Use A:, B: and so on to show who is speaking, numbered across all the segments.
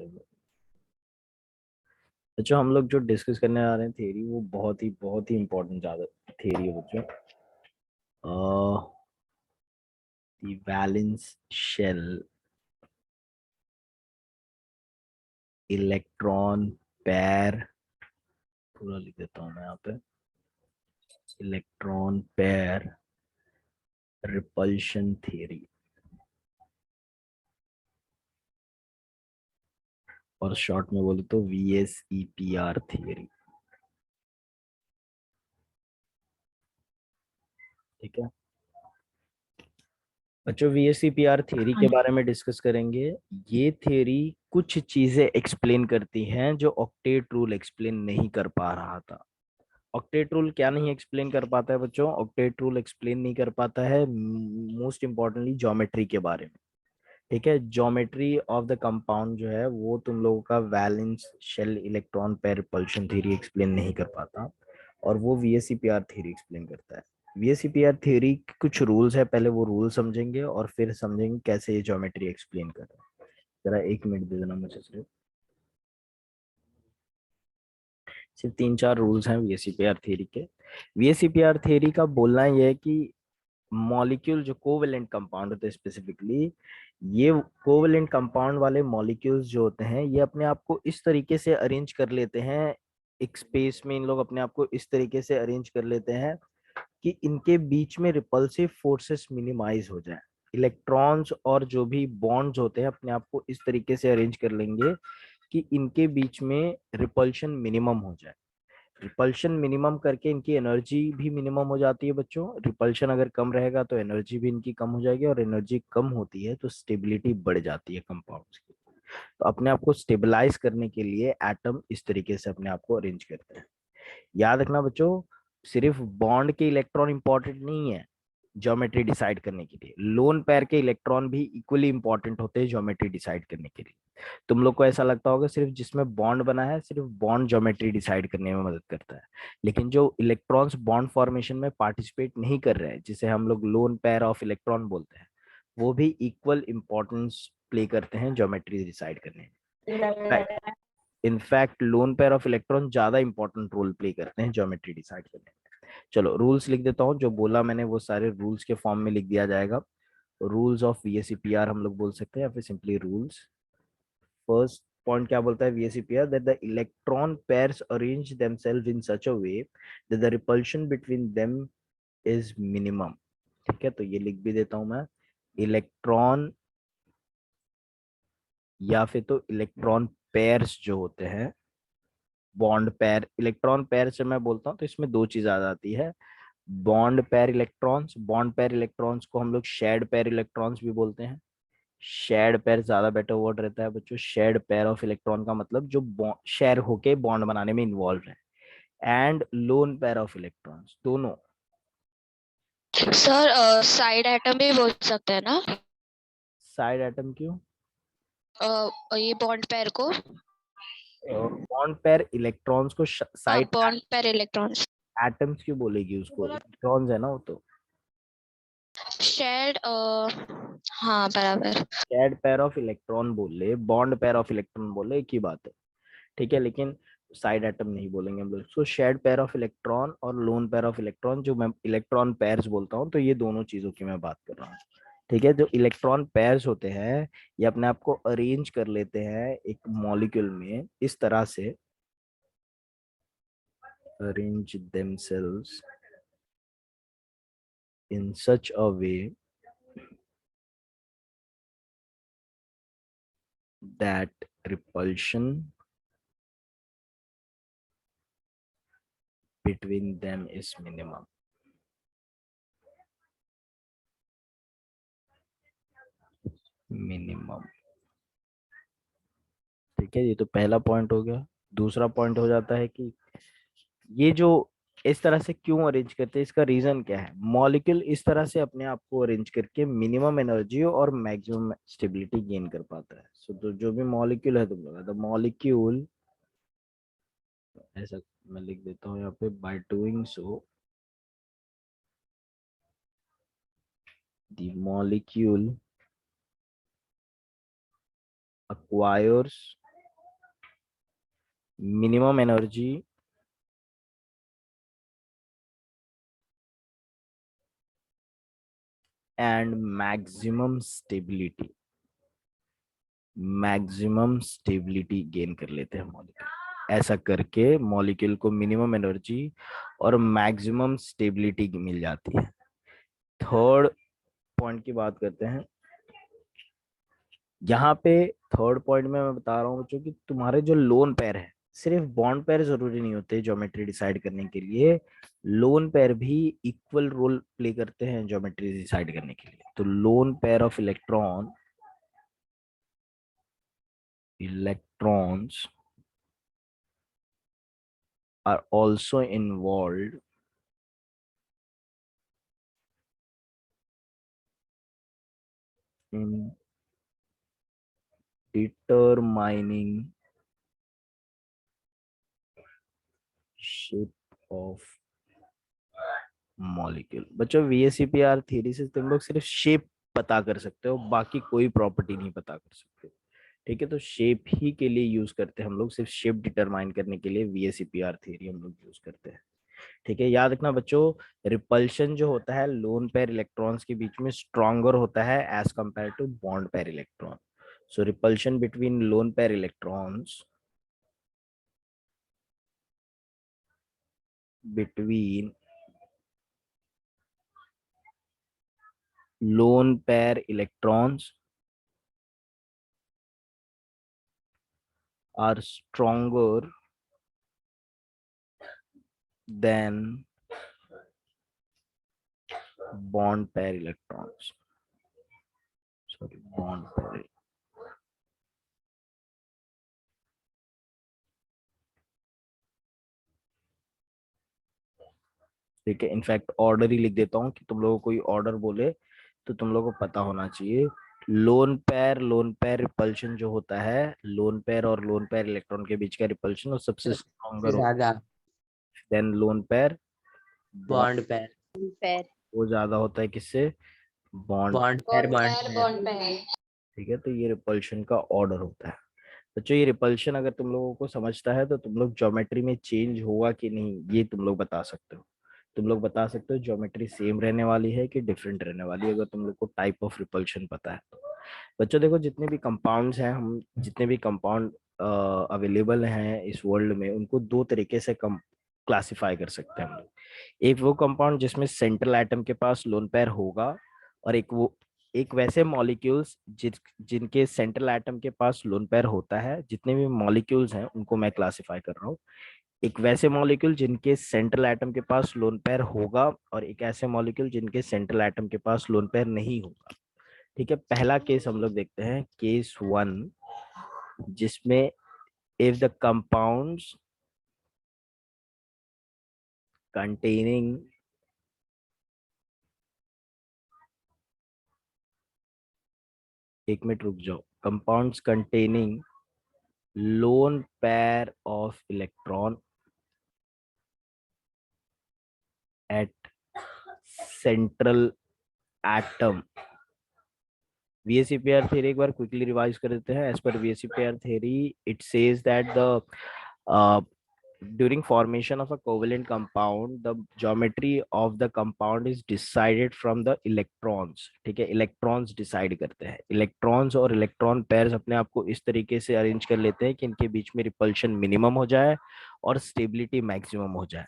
A: बारे में। बच्चों हम लोग जो डिस्कस करने आ रहे हैं थ्योरी, वो बहुत ही इंपॉर्टेंट ज्यादा थ्योरी है बच्चों। The valence shell electron pair, पूरा लिख देता हूँ मैं यहाँ पे, इलेक्ट्रॉन पेयर रिपल्शन थ्योरी, और शॉर्ट में बोले तो VSEPR थ्योरी। ठीक है बच्चों, VSEPR थ्योरी के बारे में डिस्कस करेंगे। ये थ्योरी कुछ चीजें एक्सप्लेन करती हैं जो ऑक्टेट रूल एक्सप्लेन नहीं कर पा रहा था। ऑक्टेट रूल क्या नहीं एक्सप्लेन कर पाता है बच्चों? ऑक्टेट रूल एक्सप्लेन नहीं कर पाता है मोस्ट इंपॉर्टेंटली ज्योमेट्री के बारे में। ठीक है, ज्योमेट्री ऑफ द कंपाउंड जो है वो तुम लोगों का valence shell electron pair repulsion theory explain नहीं कर पाता, और वो VSEPR थ्योरी एक्सप्लेन करता है। VSEPR थ्योरी के कुछ रूल्स है, पहले वो रूल समझेंगे और फिर समझेंगे कैसे ये ज्योमेट्री एक्सप्लेन कर रहा है। जरा 1 मिनट दे देना मुझे सिर्फ 3-4 रूल्स हैं VSEPR थ्योरी के। VSEPR थ्योरी का बोलना यह है कि मॉलिक्यूल जो कोवेलेंट कंपाउंड होते हैं स्पेसिफिकली, ये कोवेलेंट कंपाउंड वाले मॉलिक्यूल्स जो होते हैं ये अपने आप को इस तरीके से अरेंज कर लेते हैं, एक स्पेस में इन लोग अपने आप को इस तरीके से अरेंज कर लेते हैं कि इनके बीच में रिपल्सिव फोर्सेस मिनिमाइज हो जाए। इलेक्ट्रॉन्स और जो भी बॉन्ड्स होते हैं अपने आप को इस तरीके से अरेंज कर लेंगे कि इनके बीच में रिपल्शन मिनिमम हो जाए। रिपल्शन मिनिमम करके इनकी एनर्जी भी मिनिमम हो जाती है बच्चों। रिपल्शन अगर कम रहेगा तो एनर्जी भी इनकी कम हो जाएगी, और एनर्जी कम होती है तो स्टेबिलिटी बढ़ जाती है कंपाउंड्स की। तो अपने आप को स्टेबलाइज करने के लिए एटम इस तरीके से अपने आप को अरेंज करते हैं। याद रखना बच्चों, सिर्फ बॉन्ड के इलेक्ट्रॉन इंपॉर्टेंट नहीं है ज्योमेट्री डिसाइड करने के लिए, लोन पेयर के इलेक्ट्रॉन भी इक्वली इंपॉर्टेंट होते हैं ज्योमेट्री डिसाइड करने के लिए। तुम लोग को ऐसा लगता होगा सिर्फ जिसमें बॉन्ड बना है सिर्फ बॉन्ड ज्योमेट्री डिसाइड करने में मदद करता है, लेकिन जो इलेक्ट्रॉन्स बॉन्ड फॉर्मेशन में पार्टिसिपेट नहीं कर रहे हैं, जिसे हम लोग लोन पेयर ऑफ इलेक्ट्रॉन बोलते हैं, वो भी इक्वल इंपॉर्टेंस प्ले करते हैं ज्योमेट्री डिसाइड करने में। In fact lone pair of electron ज्यादा इंपॉर्टेंट रोल प्ले करते हैं ज्योमेट्री डिसाइड करने में। चलो रूल्स लिख देता हूँ, जो बोला मैंने वो सारे रूल्स के फॉर्म में लिख दिया जाएगा। रूल्स ऑफ VSEPR हम लोग बोल सकते हैं या फिर सिंपली रूल्स। फर्स्ट पॉइंट क्या बोलता है VSEPR? That the electron pairs arrange themselves in such a way that the repulsion between them is minimum. ठीक है, तो ये लिख भी देता हूं मैं। इलेक्ट्रॉन या फिर तो इलेक्ट्रॉन पेयर्स जो होते हैं, बॉन्ड पेयर, इलेक्ट्रॉन पेयर से मैं बोलता हूँ तो इसमें दो चीज आ जाती है। बॉन्ड पेयर इलेक्ट्रॉन्स को हम लोग शेयर्ड पेयर इलेक्ट्रॉन्स भी बोलते हैं। शेयर्ड पेयर ज्यादा बेटर वर्ड रहता है बच्चों। शेयर्ड पेयर ऑफ इलेक्ट्रॉन का मतलब जो शेयर होके बॉन्ड बनाने में इन्वॉल्व है। And lone pair of electrons, दोनों।
B: सर साइड एटम भी बोल सकते हैं ना?
A: साइड एटम क्यों?
B: ये बॉन्ड पेयर को।
A: बॉन्ड पेयर इलेक्ट्रॉन्स को side,
B: bond pair electrons.
A: Atoms क्यों बोलेगी उसको? इलेक्ट्रॉन्स है ना वो तो।
B: शेयर्ड। हाँ बराबर।
A: शेयर्ड पेयर ऑफ इलेक्ट्रॉन बोल ले, बॉन्ड पेयर ऑफ इलेक्ट्रॉन बोले, एक ही बात है। ठीक है, लेकिन साइड एटम नहीं बोलेंगे हम लोग इसको। शेयर्ड पेयर ऑफ इलेक्ट्रॉन और लोन पेयर ऑफ इलेक्ट्रॉन, जो मैं इलेक्ट्रॉन पेयर्स बोलता हूँ, तो ये दोनों चीजों की मैं बात कर रहा हूँ। ठीक है, जो इलेक्ट्रॉन पेयर्स होते हैं ये अपने आप को अरेंज कर लेते हैं एक मॉलिक्यूल में इस तरह से, arrange themselves in such a way that repulsion between them is minimum। Minimum. ठीक है, ये तो पहला पॉइंट हो गया। दूसरा पॉइंट हो जाता है कि ये जो इस तरह से क्यों अरेंज करते हैं, इसका रीजन क्या है? मॉलिक्यूल इस तरह से अपने आप को अरेंज करके मिनिमम एनर्जी और मैक्सिमम स्टेबिलिटी गेन कर पाता है। सो तो जो भी मॉलिक्यूल है, तुम लोग द मॉलिक्यूल, ऐसा मैं लिख देता हूँ यहाँ पे, by doing so the molecule acquires minimum energy and maximum stability gain कर लेते हैं मॉलिक्यूल। ऐसा करके मॉलिक्यूल को मिनिमम एनर्जी और मैक्सिमम स्टेबिलिटी मिल जाती है। थर्ड पॉइंट की बात करते हैं। यहाँ पे थर्ड पॉइंट में मैं बता रहा हूँ बच्चों कि तुम्हारे जो लोन पेयर है, सिर्फ बॉन्ड पेयर जरूरी नहीं होते ज्योमेट्री डिसाइड करने के लिए, लोन पेयर भी इक्वल रोल प्ले करते हैं ज्योमेट्री डिसाइड करने के लिए। तो lone pair of electrons are also involved in determining shape of molecule. बच्चों वीएसईपीआर थ्योरी से तुम लोग सिर्फ शेप पता कर सकते हो, बाकी कोई प्रॉपर्टी नहीं पता कर सकते। ठीक है, तो शेप ही के लिए यूज करते हैं हम लोग, सिर्फ शेप डिटरमाइन करने के लिए वीएसईपीआर थ्योरी हम लोग यूज करते हैं। ठीक है, याद रखना बच्चों, रिपल्शन जो होता है लोन पेयर इलेक्ट्रॉन्स के बीच में स्ट्रॉन्गर होता है as compare to bond pair electron. So repulsion between lone pair electrons between lone pair electrons are stronger than bond pair electrons. Sorry, bond pair. ठीक है, इनफैक्ट ऑर्डर ही लिख देता हूँ कि तुम लोगों को कोई ऑर्डर बोले तो तुम लोगों को पता होना चाहिए। लोन पेयर रिपल्शन जो होता है, लोन पेयर और लोन पेयर इलेक्ट्रॉन के बीच का रिपल्शन वो सबसे
C: सबसे
A: स्ट्रॉन्गर होता
C: ज्यादा
A: है than lone pair.
C: Bond pair
B: pair
A: वो ज्यादा होता है किससे? Bond.
C: Bond pair bond pair
B: bond pair
A: ठीक है, तो ये रिपल्शन का ऑर्डर होता है। बच्चों ये रिपल्शन अगर तुम लोगों को समझता है तो तुम लोग ज्योमेट्री में चेंज होगा कि नहीं ये तुम लोग बता सकते हो। तुम लोग बता सकते हो ज्योमेट्री सेम रहने वाली है कि डिफरेंट रहने वाली है, अगर तुम लोग को टाइप ऑफ रिपल्शन पता है तो। बच्चों देखो, जितने भी कंपाउंड्स हैं, हम जितने भी कंपाउंड अवेलेबल हैं इस वर्ल्ड में, उनको दो तरीके से कम क्लासिफाई कर सकते हैं हम लोग। एक वो कंपाउंड जिसमें सेंट्रल एटम के पास लोन पेयर होगा, और एक वैसे मॉलिक्यूल्स जिनके सेंट्रल एटम के पास लोन पेयर होता है। जितने भी मॉलिक्यूल्स हैं उनको मैं क्लासिफाई कर रहा हूँ। एक वैसे मॉलिक्यूल जिनके सेंट्रल एटम के पास लोन पेयर होगा, और एक ऐसे मॉलिक्यूल जिनके सेंट्रल एटम के पास लोन पेयर नहीं होगा। ठीक है, पहला केस हम लोग देखते हैं, केस वन, जिसमें इफ द कंपाउंड्स containing एक मिनट रुक जाओ, compounds containing lone pair of electron at central atom। VSEPR theory एक बार क्विकली रिवाइज कर देते हैं। As per VSEPR theory it says that the uh, during formation of a covalent compound the geometry of the compound is decided from the electrons। ठीक है, electrons decide करते हैं। Electrons और electron pairs अपने आप को इस तरीके से अरेंज कर लेते हैं कि इनके बीच में रिपल्शन मिनिमम हो जाए और स्टेबिलिटी मैक्सिमम हो जाए।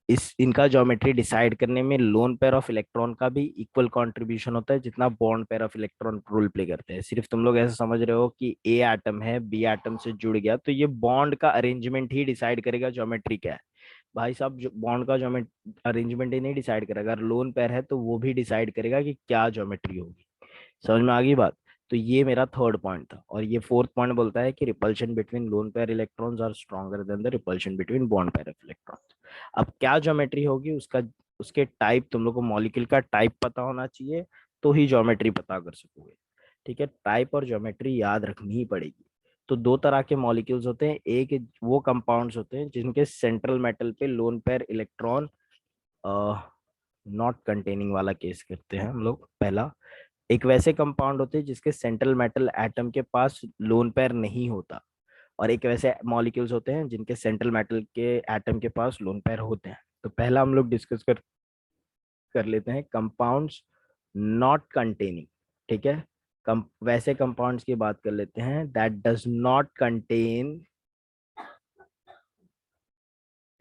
A: इस इनका ज्योमेट्री डिसाइड करने में लोन पेयर ऑफ इलेक्ट्रॉन का भी इक्वल कंट्रीब्यूशन होता है जितना bond pair of electron role play करते हैं। सिर्फ तुम लोग ऐसा समझ रहे हो कि ए एटम है, बी एटम से जुड़ गया तो ये बॉन्ड का अरेंजमेंट ही डिसाइड करेगा ज्योमेट्री क्या है। भाई साहब, जो बॉन्ड का ज्योमेट्री अरेंजमेंट ही नहीं डिसाइड करेगा, अगर लोन पेयर है तो वो भी डिसाइड करेगा कि क्या ज्योमेट्री होगी। समझ में आ गई बात? तो ये मेरा थर्ड पॉइंट था। और ये फोर्थ पॉइंट बोलता है कि repulsion between lone pair electrons are stronger than the repulsion between bond pair of electrons. अब क्या ज्योमेट्री होगी उसका, उसके टाइप, तुम लोग को मॉलिक्यूल का टाइप पता होना चाहिए तो ही ज्योमेट्री पता कर सकोगे। ठीक है, टाइप और ज्योमेट्री याद रखनी ही पड़ेगी। तो दो तरह के मॉलिक्यूल्स होते हैं। एक वो कंपाउंड्स होते हैं जिनके सेंट्रल मेटल पे loan pair electron not containing वाला केस करते हैं हम लोग पहला। एक वैसे कंपाउंड होते हैं जिसके सेंट्रल मेटल एटम के पास लोन पेयर नहीं होता, और एक वैसे मॉलिक्यूल्स होते हैं जिनके सेंट्रल मेटल के एटम के पास लोन पेयर होते हैं। तो पहला हम लोग डिस्कस कर लेते हैं कंपाउंड्स नॉट कंटेनिंग, ठीक है। वैसे कंपाउंड्स की बात कर लेते हैं दैट डज नॉट कंटेन,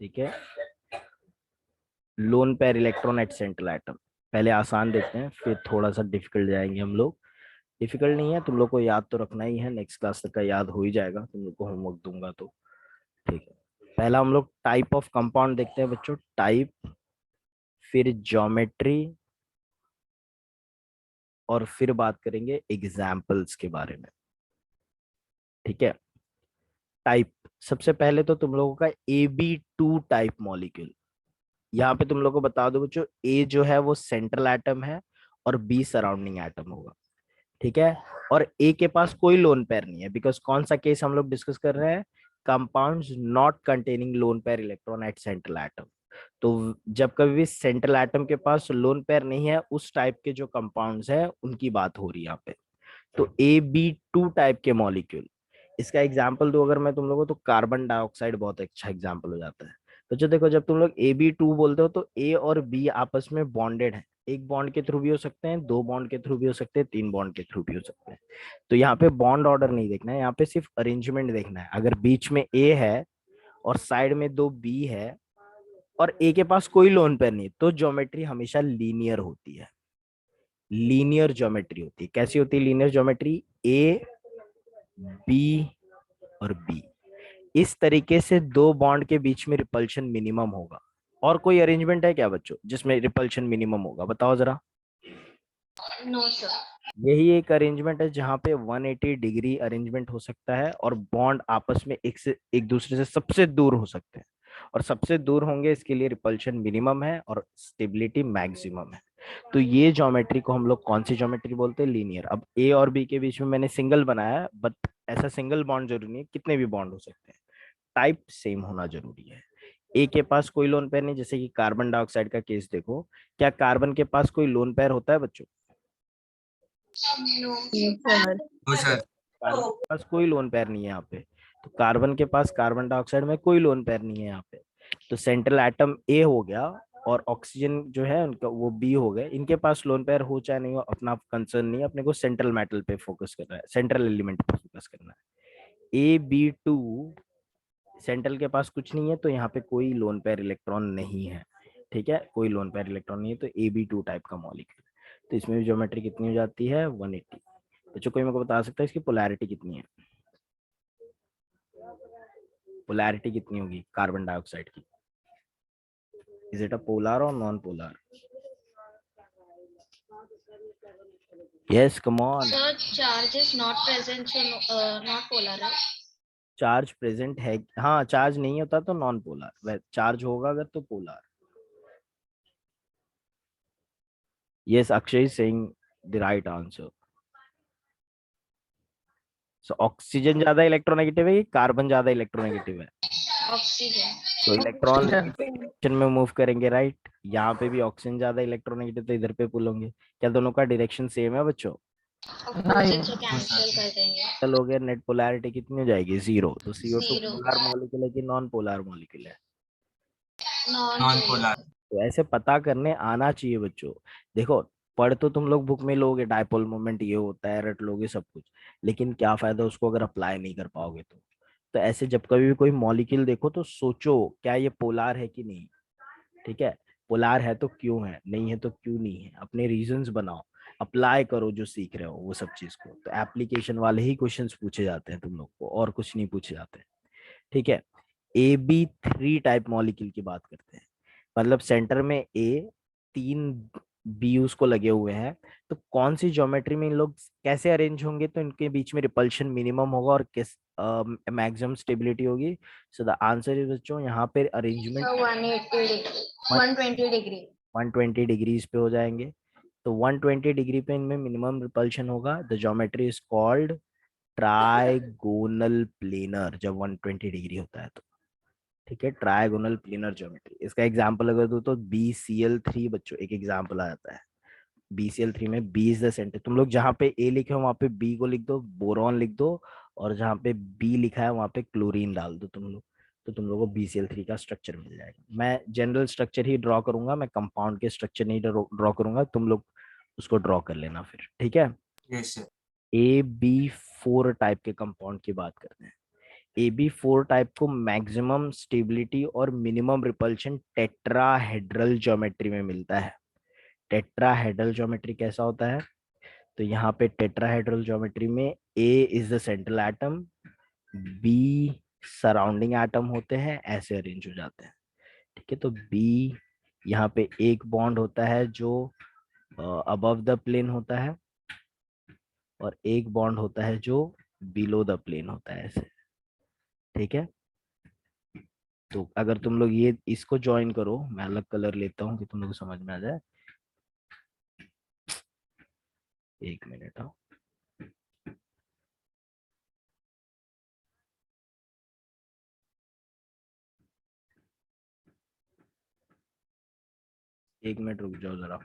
A: ठीक है, lone pair electron at central atom. पहले आसान देखते हैं फिर थोड़ा सा डिफिकल्ट जाएंगे हम लोग। डिफिकल्ट नहीं है, तुम लोग को याद तो रखना ही है, नेक्स्ट क्लास तक का याद हो ही जाएगा, तुम लोग को होमवर्क दूंगा तो, ठीक है। पहला हम लोग टाइप ऑफ कंपाउंड देखते हैं बच्चों, टाइप, फिर ज्योमेट्री, और फिर बात करेंगे एग्जाम्पल्स के बारे में, ठीक है। टाइप, सबसे पहले तो तुम लोगों का AB2 टाइप मॉलिक्यूल। यहाँ पे तुम लोगों को बता दो बच्चों, ए जो है वो सेंट्रल एटम है और बी सराउंडिंग एटम होगा, ठीक है। और ए के पास कोई लोन पेयर नहीं है, बिकॉज कौन सा केस हम लोग डिस्कस कर रहे हैं, compounds not containing lone pair electron at central atom. तो जब कभी भी सेंट्रल एटम के पास लोन पेयर नहीं है, उस टाइप के जो कंपाउंड्स है उनकी बात हो रही है यहाँ पे। तो AB2 टाइप के मॉलिक्यूल, इसका एग्जांपल दो अगर मैं तुम लोगों को, तो कार्बन डाइऑक्साइड बहुत अच्छा एग्जांपल हो जाता है। तो जो देखो, जब तुम लोग AB2 बोलते हो तो ए और बी आपस में बॉन्डेड है, एक बॉन्ड के थ्रू भी हो सकते हैं, दो बॉन्ड के थ्रू भी हो सकते हैं, तीन बॉन्ड के थ्रू भी हो सकते हैं। तो यहाँ पे बॉन्ड ऑर्डर नहीं देखना है, यहाँ पे सिर्फ अरेंजमेंट देखना है। अगर बीच में ए है और साइड में दो बी है और ए के पास कोई लोन पेयर नहीं, तो ज्योमेट्री हमेशा लीनियर होती है। लीनियर ज्योमेट्री होती है। कैसी होती है लीनियर ज्योमेट्री, ए बी और बी, इस तरीके से दो बॉन्ड के बीच में रिपल्शन मिनिमम होगा। और कोई अरेंजमेंट है क्या बच्चों जिसमें रिपल्शन मिनिमम होगा, बताओ जरा।
B: No sir.
A: यही एक अरेंजमेंट है जहां पे 180 डिग्री अरेंजमेंट हो सकता है और बॉन्ड आपस में एक दूसरे से सबसे दूर हो सकते हैं, और सबसे दूर होंगे इसके लिए रिपल्शन मिनिमम है और स्टेबिलिटी मैक्सिमम है। तो ये ज्योमेट्री को हम लोग कौन सी ज्योमेट्री बोलते हैं, लीनियर। अब ए और बी के बीच में मैंने सिंगल बनाया, बट ऐसा सिंगल बॉन्ड जरूरी नहीं है, कितने भी बॉन्ड हो सकते हैं, टाइप सेम होना जरूरी है। ए के पास कोई लोन पेयर नहीं, जैसे कि कार्बन डाइऑक्साइड का केस देखो, क्या कार्बन के पास कोई लोन पेयर होता है बच्चों,
B: no
C: sir.
D: No sir.
A: Carbon के पास कोई लोन पेयर नहीं है यहाँ पे। तो कार्बन के पास कार्बन डाइऑक्साइड में कोई लोन पेयर नहीं है यहाँ पे। तो सेंट्रल एटम ए हो गया और ऑक्सीजन जो है उनका वो बी हो गए। इनके पास लोन पेयर हो चाहे नहीं हो अपना कंसर्न नहीं है, अपने को सेंट्रल मेटल पे फोकस करना है, सेंट्रल एलिमेंट पे फोकस करना है। AB2 सेंट्रल के पास कुछ नहीं है, तो यहाँ पे कोई लोन पेयर इलेक्ट्रॉन नहीं है, ठीक है, कोई लोन पेयर इलेक्ट्रॉन नहीं है, तो AB2 टाइप का मॉलिक्यूल। तो इसमें भी ज्योमेट्री कितनी हो जाती है, 180। बच्चों कोई मेरे को बता सकता है इसकी पोलैरिटी कितनी है, पोलैरिटी कितनी होगी कार्बन डाइऑक्साइड की, इज इट अ पोलर और non polar, yes come on.
B: Sir, charge is not present, so not polar, right?
A: Charge present है, हाँ, चार्ज नहीं होता तो नॉन पोलर, चार्ज होगा अगर तो polar. Yes, Akshay is saying the right answer. So oxygen ज्यादा इलेक्ट्रोनेगेटिव है कि कार्बन ज्यादा इलेक्ट्रोनेगेटिव है,
B: ऑक्सीजन।
A: तो इलेक्ट्रॉन
C: ऑक्सीजन।
A: में मूव करेंगे, राइट। यहाँ पे भी ऑक्सीजन ज्यादा इलेक्ट्रोनेगेटिव, तो इधर पे पुल होंगे। क्या दोनों का डायरेक्शन सेम है बच्चों,
B: ऑपोजिट से
D: नो
B: कैंसिल
D: सर।
B: कर देंगे।
A: चलो गया, नेट पोलैरिटी कितनी हो जाएगी, जीरो। तो CO2
B: जीरो।
A: पोलर मॉलिक्यूल है कि नॉन पोलर मॉलिक्यूल है,
B: नॉन
D: नॉन
B: पोलर।
D: पोलर।
A: तो ऐसे पता करने आना चाहिए बच्चों। देखो, पढ़ तो तुम लोग बुक में लोगे डायपोल मोमेंट ये होता है, रट लोगे सब कुछ, लेकिन क्या फायदा उसको अगर अप्लाई नहीं कर पाओगे तो ऐसे जब कभी भी कोई मॉलिक्यूल देखो तो सोचो क्या ये पोलार है कि नहीं, ठीक है। पोलार है तो क्यों है, नहीं है तो क्यों नहीं है, अपने रीजंस बनाओ, अप्लाई करो जो सीख रहे हो वो सब चीज को। तो एप्लीकेशन वाले ही क्वेश्चंस पूछे जाते हैं तुम लोग को, और कुछ नहीं पूछे जाते, ठीक है। AB3 टाइप मॉलिक्यूल की बात करते हैं, मतलब सेंटर में ए, तीन बी उसको लगे हुए हैं, तो कौन सी ज्योमेट्री में इन लोग कैसे अरेंज होंगे तो इनके बीच में रिपल्शन मिनिमम होगा और किस मैक्सिमम स्टेबिलिटी होगी। सो द आंसर इज बच्चों यहाँ पे अरेंजमेंट
B: 180 डिग्री, 120 डिग्री।
A: 120 डिग्रीज पे हो जाएंगे। तो 120 डिग्री पे इनमें मिनिमम रिपल्शन होगा। The geometry is called trigonal planar, जब 120 डिग्री होता है तो, ठीक है, ट्रायगोनल प्लेनर ज्योमेट्री। इसका एग्जांपल अगर दूं तो BCl3 बच्चों एक एग्जांपल आ जाता है। BCl3 में बी इज द सेंटर, तुम लोग जहां पे ए लिखे हो वहां पे बी को लिख दो, बोरॉन लिख दो, और जहाँ पे बी लिखा है वहाँ पे क्लोरीन डाल दो तुम लोग, तो तुम लोगों को BCl3 का स्ट्रक्चर मिल जाएगा। मैं जनरल स्ट्रक्चर ही ड्रॉ करूंगा, मैं कंपाउंड के स्ट्रक्चर नहीं ड्रॉ करूंगा, तुम लोग उसको ड्रॉ कर लेना फिर, ठीक है।
D: Yes sir.
A: AB4 टाइप के कंपाउंड की बात करते हैं। AB4 टाइप को मैक्सिमम स्टेबिलिटी और मिनिमम रिपल्शन टेट्राहेड्रल ज्योमेट्री में मिलता है। टेट्राहेड्रल ज्योमेट्री कैसा होता है, तो यहाँ पे टेट्राहेड्रल ज्योमेट्री में A is the central atom, B surrounding atom होते हैं, ऐसे अरेंज हो जाते हैं, ठीक है। तो B यहाँ पे एक बॉन्ड होता है जो अबव द प्लेन होता है, और एक बॉन्ड होता है जो बिलो द प्लेन होता है, ऐसे, ठीक है। तो अगर तुम लोग ये इसको ज्वाइन करो, मैं अलग कलर लेता हूँ कि तुम लोग को समझ में आ जाए। एक मिनट, हाँ, एक मिनट रुक जाओ जरा।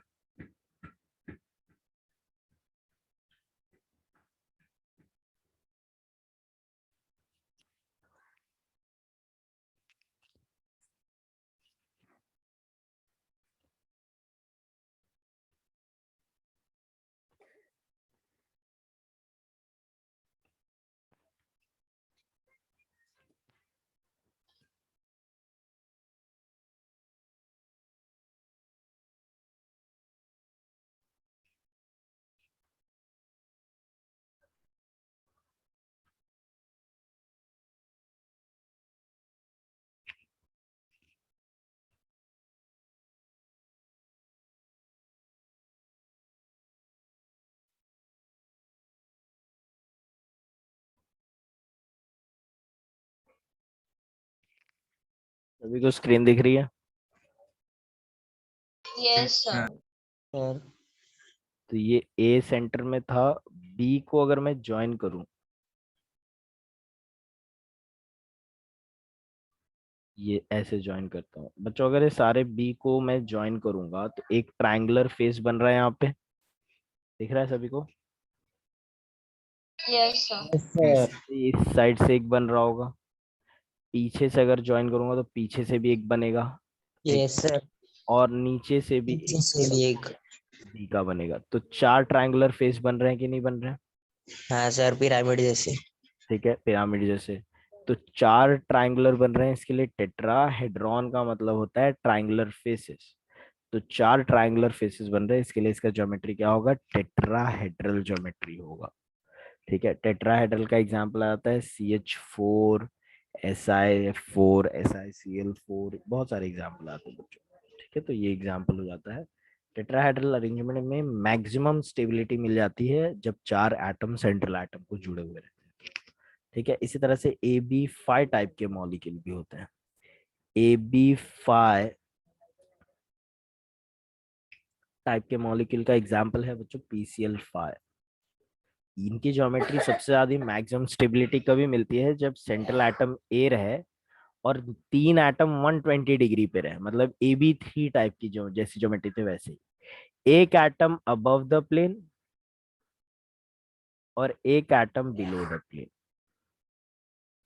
A: सभी को स्क्रीन दिख रही है?
B: Yes, sir.
C: सर
A: तो ये A सेंटर में था, B को अगर मैं ज्वाइन करूं, ये ऐसे ज्वाइन करता हूँ बच्चों, अगर ये सारे B को मैं ज्वाइन करूंगा तो एक ट्रायंगुलर फेस बन रहा है यहाँ पे, दिख रहा है सभी को?
B: Yes, sir.
C: सर
A: इस साइड से एक बन रहा होगा, पीछे से अगर ज्वाइन करूंगा तो पीछे से भी एक बनेगा, ठीक,
C: यस सर,
A: और नीचे से भी
C: पीछे
A: एक
C: से भी एक।
A: बी का बनेगा। तो चार ट्रायंगुलर फेस बन रहे हैं कि नहीं बन रहे हैं?
C: हाँ सर, पिरामिड जैसे।
A: ठीक है, पिरामिड जैसे। तो चार ट्रायंगुलर बन रहे हैं, इसके लिए टेट्राहेड्रॉन का मतलब होता है ट्रायंगुलर फेसेस। तो चार ट्रायंगुलर फेसेस बन रहे हैं, इसके लिए इसका ज्योमेट्री क्या होगा, टेट्राहेड्रल ज्योमेट्री होगा, ठीक है। टेट्राहेड्रल का एग्जांपल आता है CH4, SiF4, SiCl4, बहुत सारे एग्जांपल आते हैं बच्चों, ठीक है। तो ये एग्जांपल हो जाता है। टेट्राहेड्रल अरेंजमेंट में मैक्सिमम स्टेबिलिटी मिल जाती है जब चार एटम सेंट्रल एटम को जुड़े हुए रहते हैं, ठीक है। इसी तरह से AB5 टाइप के मॉलिक्यूल भी होते हैं। AB5 टाइप के मॉलिक्यूल का एग्जांपल है बच्चों PCl5। इनकी ज्योमेट्री सबसे ज्यादा मैक्सिमम स्टेबिलिटी कभी मिलती है जब सेंट्रल एटम ए रहे और तीन एटम 120 डिग्री पे रहे, मतलब AB3 टाइप की जो जैसी ज्योमेट्री थी वैसे ही, एक एटम अबव द प्लेन और एक एटम बिलो द प्लेन।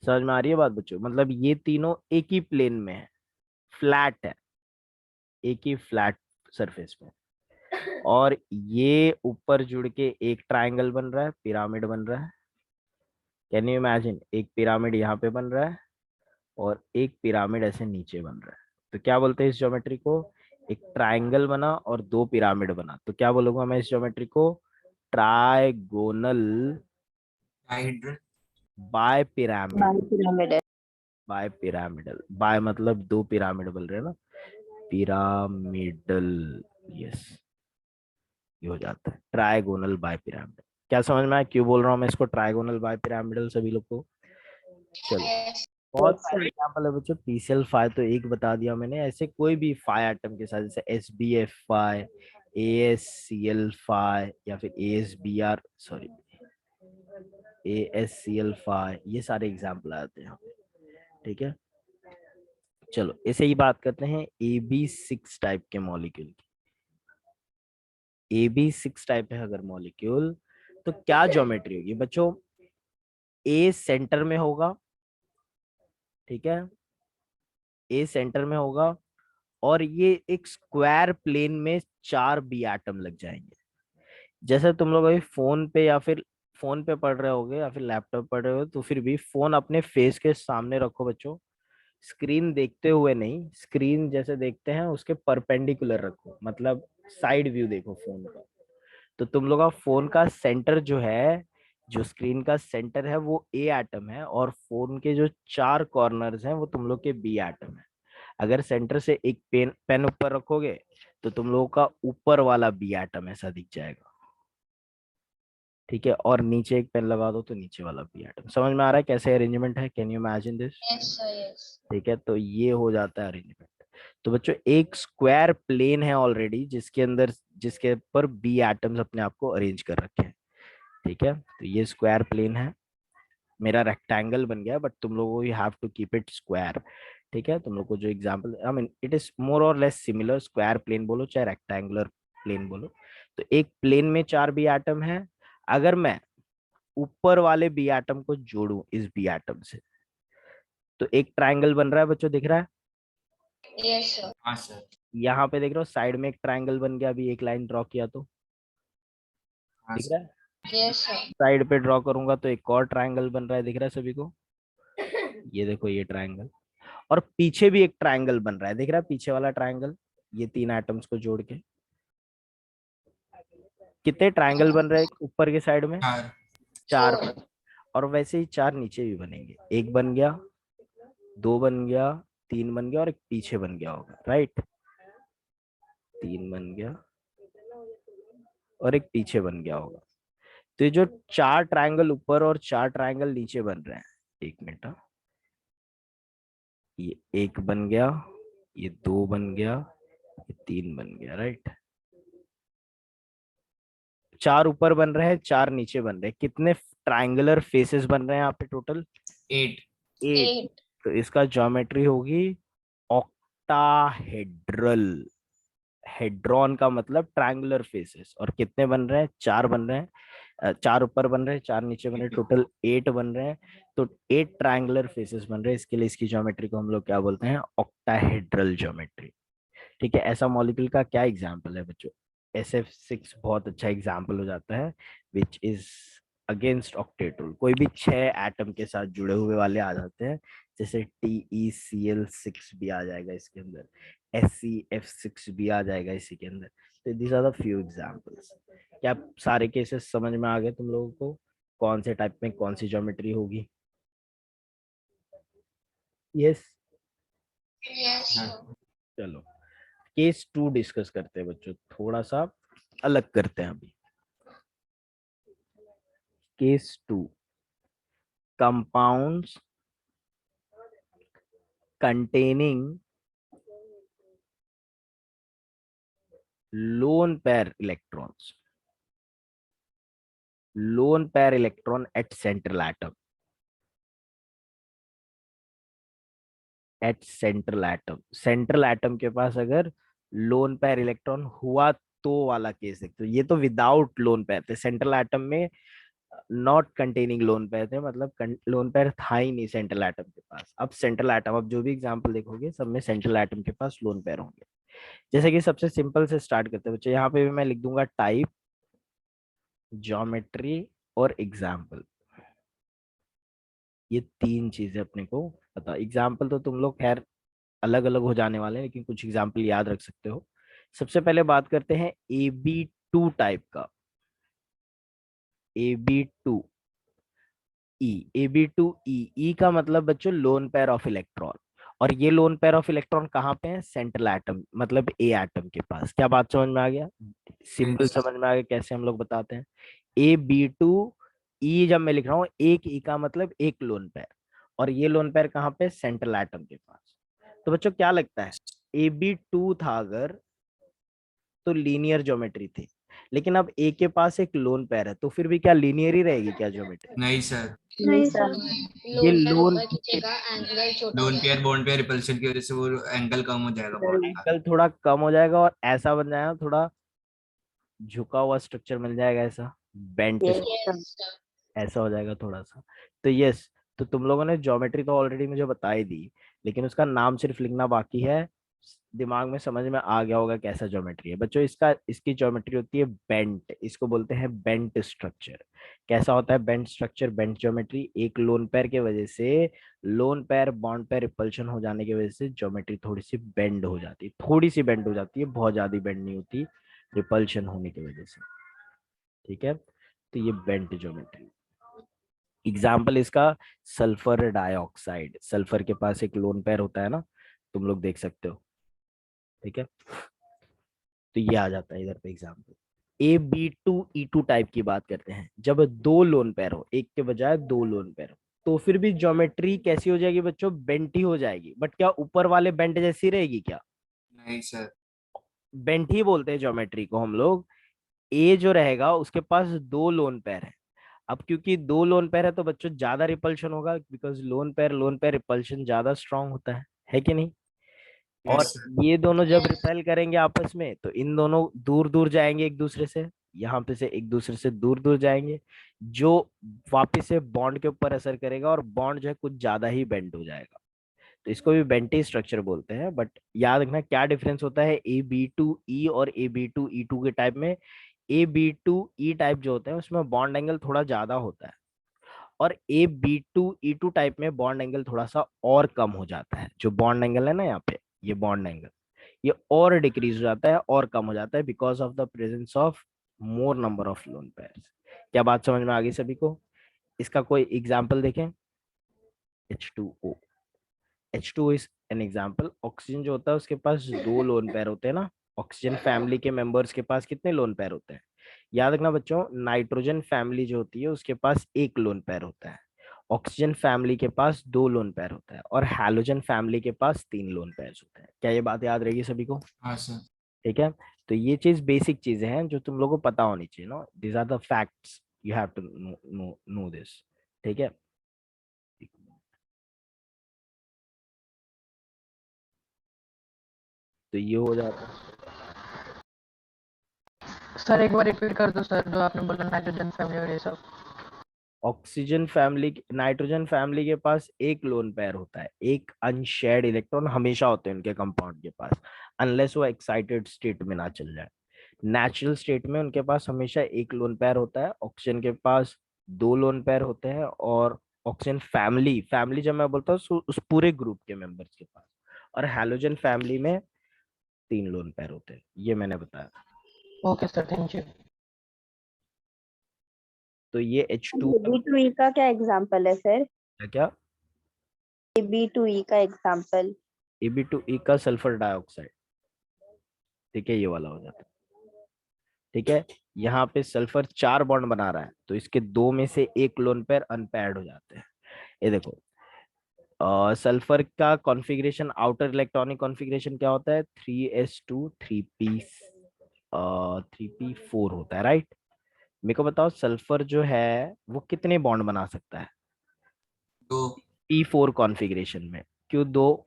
A: समझ में आ रही है बात बच्चों? मतलब ये तीनों एक ही प्लेन में है, फ्लैट है, एक ही फ्लैट सरफेस पे, और ये ऊपर जुड़ के एक ट्रायंगल बन रहा है, पिरामिड बन रहा है। कैन यू इमेजिन, एक पिरामिड यहाँ पे बन रहा है और एक पिरामिड ऐसे नीचे बन रहा है। तो क्या बोलते हैं इस ज्योमेट्री को, एक ट्रायंगल बना और दो पिरामिड बना, तो क्या बोलूंगा मैं इस ज्योमेट्री को, trigonal
D: dihedral.
A: Bi pyramid.
B: Pyramid.
A: Bi pyramidal, bi मतलब दो पिरामिड बोल रहे हैं ना, पिरामिडल, यस, ये हो जाता है ट्राइगोनल बाय पिरामिडल। क्या समझ में आया क्यों बोल रहा हूँ मैं इसको ट्राइगोनल बाय पिरामिडल सभी लोग को? चलो,
B: Yes.
A: बहुत सारे एग्जाम्पल है बच्चों। PCl5 तो एक बता दिया मैंने, ऐसे कोई भी 5 एटम के साथ, जैसे SbF5, AsCl5, या फिर AsBr, सॉरी, AsCl5, ये सारे एग्जाम्पल आते हैं, ठीक है। चलो ऐसे ही बात करते हैं AB6 टाइप के मॉलिक्यूल की। AB6 टाइप है अगर मॉलिक्यूल, तो क्या ज्योमेट्री होगी बच्चों? ए सेंटर में होगा, ठीक है, ए सेंटर में होगा, और ये एक स्क्वायर प्लेन में 4 बी एटम लग जाएंगे। जैसे तुम लोग अभी फोन पे या फिर फोन पे पढ़ रहे होगे या फिर लैपटॉप पढ़ रहे हो, तो फिर भी फोन अपने फेस के सामने रखो बच्चों, स्क्रीन देखते हुए नहीं, स्क्रीन जैसे देखते हैं उसके परपेंडिकुलर रखो, मतलब साइड व्यू देखो फोन का। तो तुम लोग का फोन का सेंटर जो है, जो स्क्रीन का सेंटर है वो ए एटम है, और फोन के जो 4 कॉर्नर्स हैं वो तुम लोग के बी एटम है। अगर सेंटर से एक पेन ऊपर रखोगे तो तुम लोगों का ऊपर वाला बी एटम ऐसा दिख जाएगा, ठीक है, और नीचे एक पेन लगा दो तो नीचे वाला बी एटम। समझ में आ रहा है कैसे अरेंजमेंट है? Can you imagine this?
B: Yes, sir. Yes.
A: ठीक है, तो ये हो जाता है अरेंजमेंट। तो बच्चों एक स्क्वायर प्लेन है ऑलरेडी, जिसके अंदर, जिसके ऊपर बी एटम्स अपने आप को अरेंज कर रखे हैं, ठीक है। तो ये स्क्वायर प्लेन है, मेरा रेक्टेंगल बन गया, बट तुम लोगों को you have to keep it square, ठीक है। तुम लोग को जो example, I mean it is more और लेस सिमिलर, स्क्वायर प्लेन बोलो चाहे रेक्टेंगुलर प्लेन बोलो। तो एक प्लेन में 4 बी एटम है। अगर मैं ऊपर वाले बी एटम को जोड़ूं इस बी एटम से, तो एक ट्रायंगल बन रहा है बच्चों, दिख रहा है?
B: Yes, sir.
D: हाँ सर।
A: यहाँ पे देख रहे हो साइड में एक ट्रायंगल बन गया, अभी एक लाइन ड्रॉ किया तो
D: हाँ
A: दिख
D: सर।
A: रहा है।
B: Yes, sir.
A: साइड पे ड्रॉ करूंगा तो एक और ट्रायंगल बन रहा है, दिख रहा है सभी को? ये देखो ये ट्रायंगल, और पीछे भी एक ट्रायंगल बन रहा है, दिख रहा है पीछे वाला ट्रायंगल, ये 3 एटम्स को जोड़ के। कितने ट्रायंगल बन रहे हैं ऊपर के साइड में?
D: 4।
A: 4
B: Four.
A: बन, और वैसे ही 4 नीचे भी बनेंगे, एक बन गया, 2 बन गया, 3 बन गया, और एक पीछे बन गया होगा, राइट? 3 बन गया और एक पीछे बन गया होगा। तो ये जो 4 ट्रायंगल ऊपर और 4 ट्रायंगल नीचे बन रहे हैं, एक मिनट, ये 1 बन गया, ये 2 बन गया, ये 3 बन गया, राइट? 4 ऊपर बन रहे हैं, 4 नीचे बन रहे हैं, कितने ट्रायंगुलर फेसेस बन रहे हैं यहाँ पे टोटल?
D: 8।
A: 8।
B: 8.
A: तो इसका ज्योमेट्री होगी ऑक्टाहेड्रल। हेड्रॉन का मतलब ट्रायंगुलर फेसेस, और कितने बन रहे हैं? 4 बन रहे हैं, 4 ऊपर बन रहे हैं, 4 नीचे बन रहे हैं, टोटल 8 बन रहे हैं। तो 8 ट्रायंगुलर फेसेस बन रहे हैं, इसके लिए इसकी ज्योमेट्री को हम लोग क्या बोलते हैं? ऑक्टाहेड्रल ज्योमेट्री, ठीक है। ऐसा मॉलिक्यूल का क्या एग्जाम्पल है बच्चों? SF6 बहुत अच्छा एग्जाम्पल हो जाता है, which is against octet rule. कोई भी 6 एटम के साथ जुड़े हुए वाले आ जाते हैं, जैसे TeCl6 भी आ जाएगा इसके अंदर, SeF6 भी आ जाएगा इसी के अंदर। तो these are the few examples. क्या सारे केसेस समझ में आ गए तुम लोगों को? कौन से टाइप में कौन सी ज्योमेट्री होगी? यस।
B: Yes, sir.
A: चलो केस 2 डिस्कस करते हैं बच्चों, थोड़ा सा अलग करते हैं अभी। Case 2, compounds containing lone pair electrons, lone pair electron at central atom, at central atom, central atom के पास अगर लोन पेयर इलेक्ट्रॉन हुआ तो वाला केस देखते हो। ये तो विदाउट लोन पेयर थे, सेंट्रल एटम में नॉट कंटेनिंग लोन पेयर थे, मतलब लोन पेयर था ही नहीं सेंट्रल एटम के पास। अब सेंट्रल एटम, अब जो भी एग्जांपल देखोगे सब में सेंट्रल एटम के पास लोन पेयर होंगे। जैसे कि सबसे सिंपल से स्टार्ट करते हैं बच्चे, यहाँ पे भी मैं लिख दूंगा टाइप, ज्योमेट्री और एग्जाम्पल। ये 3 चीजें अपने को पता। एग्जाम्पल तो तुम लोग खैर अलग अलग हो जाने वाले हैं, लेकिन कुछ एग्जाम्पल याद रख सकते हो। सबसे पहले बात करते हैं AB2 टाइप का, AB2E। AB2E का मतलब बच्चों लोन पेयर ऑफ इलेक्ट्रॉन, और ये लोन पेयर ऑफ इलेक्ट्रॉन कहाँ पे है? सेंट्रल एटम, मतलब ए एटम के पास। क्या बात समझ में आ गया? सिंबल समझ में आ गया कैसे हम लोग बताते हैं? AB2E जब मैं लिख रहा हूँ, एक ई का मतलब एक लोन पेयर, और ये लोन पेयर कहाँ पे? सेंट्रल एटम के पास। तो बच्चों क्या लगता है, AB2 था अगर तो लीनियर ज्योमेट्री थी, लेकिन अब ए के पास एक लोन पेयर है, तो फिर भी क्या लीनियर ही रहेगी क्या ज्योमेट्री?
D: नहीं सर।
E: नहीं सर।
A: ये
B: लोन पेयर
A: लोन
B: ऊपर खींचेगा, एंगल छोटा हो
D: लोन पेयर
B: जाएगा.
D: बॉन्ड पेयर रिपल्शन की वजह से वो एंगल कम हो जाएगा बॉन्ड का।
A: एंगल थोड़ा कम हो जाएगा, और ऐसा बन जाएगा, थोड़ा झुका हुआ स्ट्रक्चर मिल जाएगा, ऐसा bent.
E: Yes sir.
B: Yes, sir.
A: ऐसा हो जाएगा थोड़ा सा। तो यस, तो तुम लोगों ने ज्योमेट्री तो ऑलरेडी मुझे बता ही दी, लेकिन उसका नाम सिर्फ लिखना बाकी है। दिमाग में समझ में आ गया होगा कैसा ज्योमेट्री है बच्चों। इसकी ज्योमेट्री होती है बेंट, इसको बोलते हैं बेंट स्ट्रक्चर। कैसा होता है बेंट स्ट्रक्चर, बेंट ज्योमेट्री? एक लोन पेयर के वजह से, loan pair bond pair repulsion हो जाने की वजह से ज्योमेट्री थोड़ी सी बेंड हो जाती है, थोड़ी सी बेंड हो जाती है, बहुत ज्यादा बेंड नहीं होती, रिपल्शन होने की वजह से। ठीक है, तो ये बेंट ज्योमेट्री। एग्जाम्पल इसका सल्फर डाइऑक्साइड, सल्फर के पास एक लोन पेयर होता है ना, तुम लोग देख सकते हो। ठीक है, तो ये आ जाता है इधर पे एग्जाम्पल। AB2E2 टाइप की बात करते हैं, जब दो लोन पेयर हो, एक के बजाय दो लोन पेयर हो, तो फिर भी ज्योमेट्री कैसी हो जाएगी बच्चों? बेंट ही हो जाएगी। बट क्या ऊपर वाले बेंट जैसी रहेगी क्या?
D: नहीं सर।
A: बेंट ही बोलते हैं ज्योमेट्री को हम लोग। ए जो रहेगा उसके पास दो लोन पेयर है। अब क्योंकि दो लोन पेयर है तो बच्चों ज्यादा रिपल्शन होगा, बिकॉज लोन पेयर रिपल्शन ज्यादा स्ट्रांग होता है कि नहीं?
D: यस
A: और
D: सर।
A: ये दोनों जब
B: Yes.
A: रिपेल करेंगे आपस में तो इन दोनों दूर दूर जाएंगे एक दूसरे से, यहाँ पे से एक दूसरे से दूर दूर जाएंगे, जो वापिस से बॉन्ड के ऊपर असर करेगा और बॉन्ड जो है कुछ ज्यादा ही बेंड हो जाएगा। तो इसको भी बेंटी स्ट्रक्चर बोलते हैं। बट याद रखना क्या डिफरेंस होता है AB2E और AB2E2 के टाइप में। AB2E टाइप जो होता है उसमें बॉन्ड एंगल थोड़ा ज्यादा होता है, और AB2E2 टाइप में बॉन्ड एंगल थोड़ा सा और कम हो जाता है। जो बॉन्ड एंगल है ना यहाँ पे, ये बॉन्ड एंगल ये और डिक्रीज हो जाता है और कम हो जाता है, because of the presence of more number of lone pairs. क्या बात समझ में आ गई सभी को? इसका कोई एग्जाम्पल देखें। H2O, H2 is an example. Oxygen जो होता है उसके पास दो लोन पेयर होते हैं ना। ऑक्सीजन फैमिली के मेंबर्स के पास कितने लोन पेयर होते हैं? याद रखना बच्चों, नाइट्रोजन फैमिली जो होती है उसके पास एक लोन पेयर होता है, ऑक्सीजन फैमिली के पास दो लोन पेयर होता है, और हैलोजन फैमिली के पास तीन लोन पेयर होते हैं। क्या ये बात याद रहेगी सभी को?
D: हाँ सर।
A: ठीक है, तो ये चीज बेसिक चीजें हैं जो तुम लोगों को पता होनी चाहिए। No, these are the facts, you have to know this. ठीक है, तो ये हो जाता है।
E: सर एक बार रिपीट कर दो सर, जो आपने बोला नाइट्रोजन फैमिली और ये सब।
A: ऑक्सीजन फैमिली, नाइट्रोजन फैमिली के पास एक लोन पेयर होता है, एक अनशेयर्ड इलेक्ट्रॉन हमेशा होते हैं उनके कंपाउंड के पास, अनलेस वो एक्साइटेड स्टेट में ना चल जाए। नेचुरल स्टेट में उनके पास हमेशा एक लोन पेयर होता है, ऑक्सीजन के पास दो लोन पेयर होते हैं, और ऑक्सीजन फैमिली, फैमिली जब मैं बोलता हूँ उस पूरे ग्रुप के मेंबर्स के पास, और हैलोजन फैमिली में तीन लोन पेयर होते हैं। ये मैंने बताया।
E: Okay sir, thank you.
A: तो ये H2
F: AB2E का क्या एग्जाम्पल है सर?
A: क्या?
F: AB2E का एग्जाम्पल?
A: AB2E का सल्फर डाइऑक्साइड। ठीक है, ये वाला हो जाता है। ठीक है, यहाँ पे सल्फर चार बॉन्ड बना रहा है तो इसके दो में से एक लोन पेयर अनपेयर्ड हो जाते हैं। ये देखो, सल्फर का कॉन्फ़िगरेशन, आउटर इलेक्ट्रॉनिक कॉन्फ़िगरेशन क्या होता है? 3s2 3p4 होता है, राइट? मेरे को बताओ सल्फर जो है वो कितने बॉन्ड बना सकता है
D: दो।
A: P4 कॉन्फ़िगरेशन में? क्यों दो?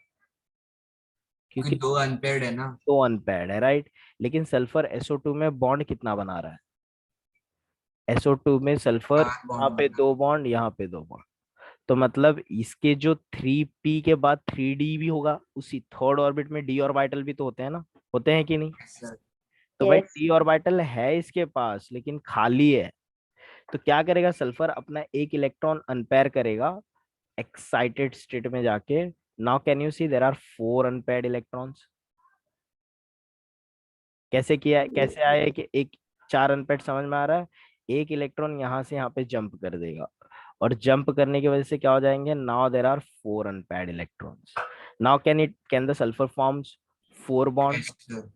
A: क्योंकि
D: दो अनपेड है ना।
A: दो अनपेयर्ड है, राइट? लेकिन सल्फर SO2 में बॉन्ड कितना बना रहा है? SO2 में सल्फर
D: चार
A: यहाँ
D: बॉन्ड
A: पे
D: बना।
A: दो बॉन्ड, यहाँ पे दो बॉन्ड, तो मतलब इसके जो 3p के बाद 3d भी होगा, उसी थर्ड ऑर्बिट में d ऑर्बिटल भी तो होते हैं ना, होते हैं कि नहीं?
D: Yes sir.
A: तो भाई
F: यस।
A: d ऑर्बिटल है इसके पास लेकिन खाली है। तो क्या करेगा सल्फर? अपना एक इलेक्ट्रॉन अनपेयर करेगा एक्साइटेड स्टेट में जाके। Now can you see there are four unpaired electrons. कैसे किया है, कैसे आया है कि एक चार अनपेयर्ड? समझ में आ रहा है? एक इलेक्ट्रॉन यहाँ से यहाँ पे जंप कर देगा, और जंप करने की वजह से क्या हो जाएंगे? Now there are four unpaired electrons. Now can the sulphur forms four bond?
D: Yes sir.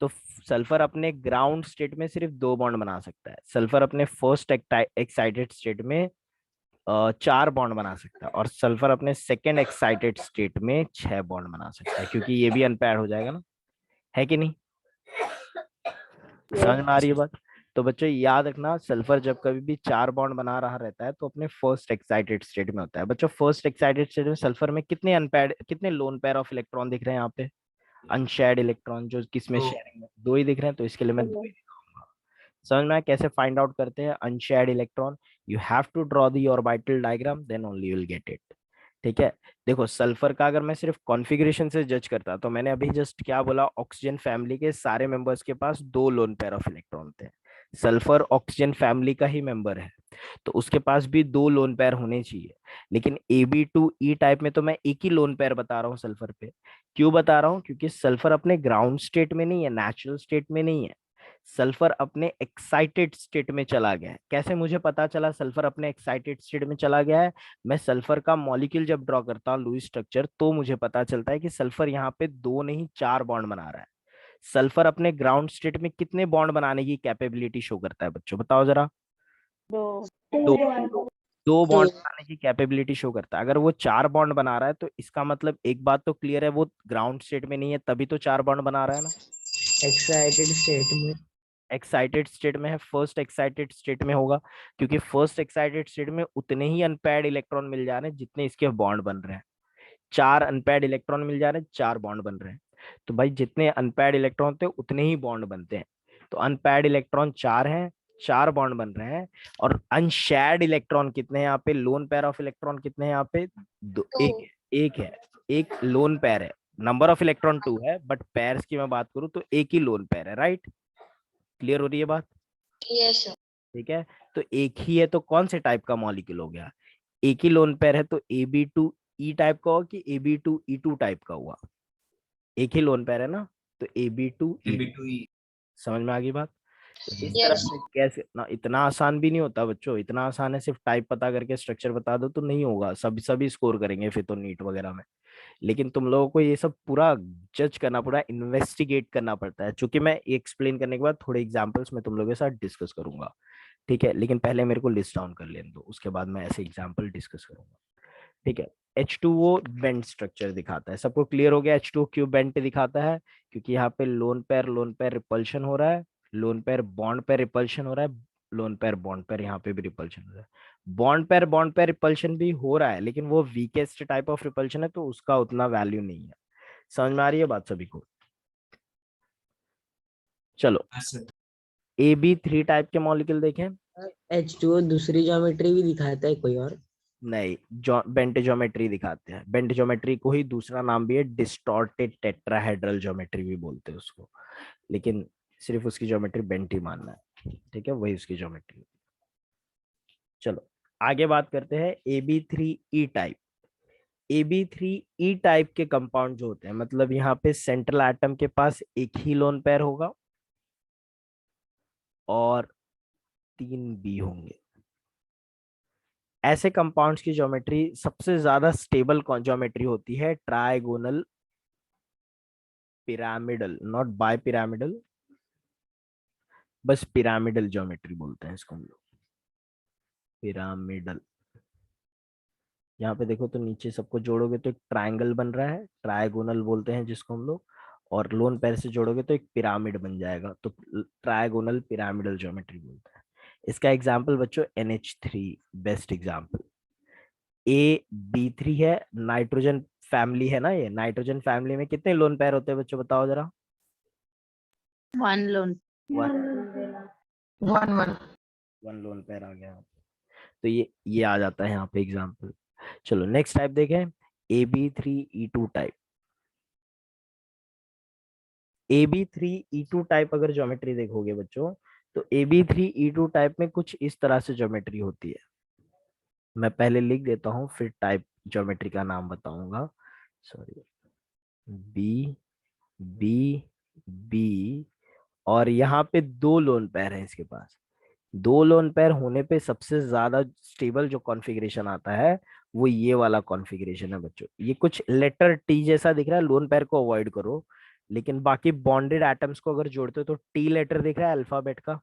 A: तो सल्फर अपने ग्राउंड स्टेट में सिर्फ दो बॉन्ड बना सकता है, सल्फर अपने फर्स्ट एक्साइटेड स्टेट में चार बॉन्ड बना सकता है, और सल्फर अपने सेकेंड एक्साइटेड स्टेट में छह बॉन्ड बना सकता है, क्योंकि ये भी अनपेयर्ड हो जाएगा ना, है कि नहीं? समझ में आ रही है बात? तो बच्चों याद रखना, सल्फर जब कभी भी चार बॉन्ड बना रहा रहता है तो अपने फर्स्ट एक्साइटेड स्टेट में होता है। बच्चों फर्स्ट एक्साइटेड स्टेट में सल्फर में कितने अनपेयर्ड, कितने लोन पेयर ऑफ इलेक्ट्रॉन दिख रहे हैं यहाँ पे? अनशेयर्ड इलेक्ट्रॉन जो किसमें
D: दो।
A: शेयरिंग में, दो ही दिख रहे हैं, तो इसके लिए मैं दो ही दिखाऊंगा। समझ में आया कैसे फाइंड आउट करते हैं unshared electron? You have to draw the orbital diagram, then only you will get it. ठीक है, देखो सल्फर का अगर मैं सिर्फ कॉन्फ़िगरेशन से जज करता तो मैंने अभी जस्ट क्या बोला, ऑक्सीजन फैमिली के सारे मेंबर्स के पास 2 लोन पेयर ऑफ इलेक्ट्रॉन थे। सल्फर ऑक्सीजन फैमिली का ही मेंबर है, तो उसके पास भी 2 लोन पेयर होने चाहिए। लेकिन Ab2E टाइप में तो मैं एक ही लोन पेयर बता रहा हूँ सल्फर पे। क्यों बता रहा हूँ? क्योंकि सल्फर अपने ग्राउंड स्टेट में नहीं है, नेचुरल स्टेट में नहीं है, सल्फर अपने एक्साइटेड स्टेट में चला गया है। कैसे मुझे पता चला सल्फर अपने एक्साइटेड स्टेट में चला गया है? मैं सल्फर का मॉलिक्यूल जब ड्रॉ करता हूँ लुईस स्ट्रक्चर, तो मुझे पता चलता है कि सल्फर यहाँ पे 2 नहीं 4 बॉन्ड बना रहा है। सल्फर अपने ग्राउंड स्टेट में कितने बॉन्ड बनाने की कैपेबिलिटी शो करता है बच्चों, बताओ जरा।
F: दो।
A: 2 2
C: तो
A: बॉन्ड बनाने की कैपेबिलिटी शो करता है। अगर वो 4 बॉन्ड बना रहा है तो इसका मतलब एक बात तो क्लियर है, वो ग्राउंड स्टेट में नहीं है, तभी तो 4 बॉन्ड बना रहा है ना।
C: एक्साइटेड स्टेट में
A: एक्साइटेड स्टेट में है, फर्स्ट एक्साइटेड स्टेट में होगा, क्योंकि फर्स्ट एक्साइटेड स्टेट में उतने ही अनपेयर्ड इलेक्ट्रॉन मिल जा रहे हैं जितने इसके बॉन्ड बन रहे हैं। 4 अनपेयर्ड इलेक्ट्रॉन मिल जा रहे हैं, 4 बॉन्ड बन रहे हैं। तो भाई जितने अनपेयर्ड इलेक्ट्रॉन होते हैं उतने ही बॉन्ड बनते हैं। तो अनपेयर्ड इलेक्ट्रॉन 4 हैं, 4 बॉन्ड बन रहे हैं। और अनशेयर्ड इलेक्ट्रॉन कितने हैं यहाँ पे, लोन पेयर ऑफ इलेक्ट्रॉन कितने हैं यहाँ पे, एक एक है, एक लोन पेयर है। नंबर ऑफ इलेक्ट्रॉन 2 है, बट पेयर्स की मैं बात करूं तो एक ही लोन पेयर है, राइट। क्लियर हो रही है बात?
B: Yes, sir.
A: ठीक है, तो एक ही है तो कौन से टाइप का मॉलिक्यूल हो गया? एक ही लोन पेयर है तो Ab2E टाइप का हुआ कि Ab2E2 टाइप का हुआ? एक ही लोन पेयर है ना, तो Ab2E2।
D: B2E
A: समझ में आ गई बात? तो इस तरह
B: Yes.
A: से कैसे ना, इतना आसान भी नहीं होता बच्चों, इतना आसान है सिर्फ टाइप पता करके स्ट्रक्चर बता दो तो नहीं होगा। सभी स्कोर करेंगे फिर तो नीट वगैरह में। लेकिन तुम लोगों को ये सब पूरा जज करना, पूरा इन्वेस्टिगेट करना पड़ता है, क्योंकि मैं एक्सप्लेन करने के बाद थोड़े एग्जांपल्स में तुम लोगों के साथ डिस्कस करूंगा। ठीक है, लेकिन पहले मेरे को लिस्ट डाउन कर लेने दो, उसके बाद मैं ऐसे एग्जांपल डिस्कस करूंगा। ठीक है, H2O बेंट स्ट्रक्चर दिखाता है, सबको क्लियर हो गया H2O क्यों बेंट दिखाता है? क्योंकि यहाँ पे लोन पेयर रिपल्शन हो रहा है, lone pair bond pair repulsion हो रहा है, लोन पेयर बॉन्ड पेयर यहाँ पे भी रिपल्शन हो रहा है। बॉन्ड पेयर रिपल्शन भी हो रहा है, लेकिन वो वीकेस्ट टाइप ऑफ रिपल्शन है, तो उसका उतना वैल्यू नहीं है। समझ में आ रही है बात सभी को? चलो,
D: हाँ सर।
A: Ab3 टाइप के मॉलिक्यूल देखें।
C: H2O दूसरी ज्योमेट्री भी दिखाता है कोई और?
A: नहीं, बेंट ज्योमेट्री दिखाते हैं। बेंट ज्योमेट्री को ही दूसरा नाम भी है डिस्टॉर्टेड टेट्राहेड्रल ज्योमेट्री भी बोलते हैं उसको, लेकिन सिर्फ उसकी ज्योमेट्री बेंट ही मानना है। ठीक है, वही उसकी ज्योमेट्री। चलो आगे बात करते हैं Ab3E टाइप। Ab3E टाइप के कंपाउंड जो होते हैं, मतलब यहाँ पे सेंट्रल एटम के पास एक ही लोन पेयर होगा और 3 बी होंगे। ऐसे कंपाउंड्स की ज्योमेट्री सबसे ज्यादा स्टेबल ज्योमेट्री होती है trigonal pyramidal, not bi pyramidal, बस पिरामिडल ज्योमेट्री बोलते हैं इसको हम लोग, पिरामिडल। यहाँ पे देखो तो नीचे सबको जोड़ोगे तो एक ट्रायंगल बन रहा है, ट्राइगोनल बोलते हैं जिसको हम लोग, और लोन पेयर से जोड़ोगे तो एक पिरामिड बन जाएगा, तो ट्राइगोनल पिरामिडल ज्योमेट्री बोलते हैं। इसका एग्जाम्पल बच्चों NH3 बेस्ट एग्जाम्पल। AB3 है, नाइट्रोजन फैमिली है ना, ये नाइट्रोजन फैमिली में कितने लोन पेयर होते हैं बच्चों, बताओ जरा।
B: 1 lone.
E: 1
A: लोन पेयर आ गया, तो ये आ जाता है यहाँ पे एग्जाम्पल। चलो नेक्स्ट टाइप देखें, AB3E2 टाइप। AB3E2 टाइप अगर ज्योमेट्री देखोगे बच्चों, तो AB3E2 टाइप में कुछ इस तरह से ज्योमेट्री होती है। मैं पहले लिख देता हूँ फिर टाइप ज्योमेट्री का नाम बताऊंगा। सॉरी, बी बी बी, और यहाँ पे 2 लोन पेयर है इसके पास। 2 लोन पेयर होने पे सबसे ज्यादा स्टेबल जो कॉन्फ़िगरेशन आता है वो ये वाला कॉन्फ़िगरेशन है बच्चों। ये कुछ लेटर टी जैसा दिख रहा है, लोन पेयर को अवॉइड करो, लेकिन बाकी बॉन्डेड एटम्स को अगर जोड़ते हो तो टी लेटर दिख रहा है अल्फाबेट का,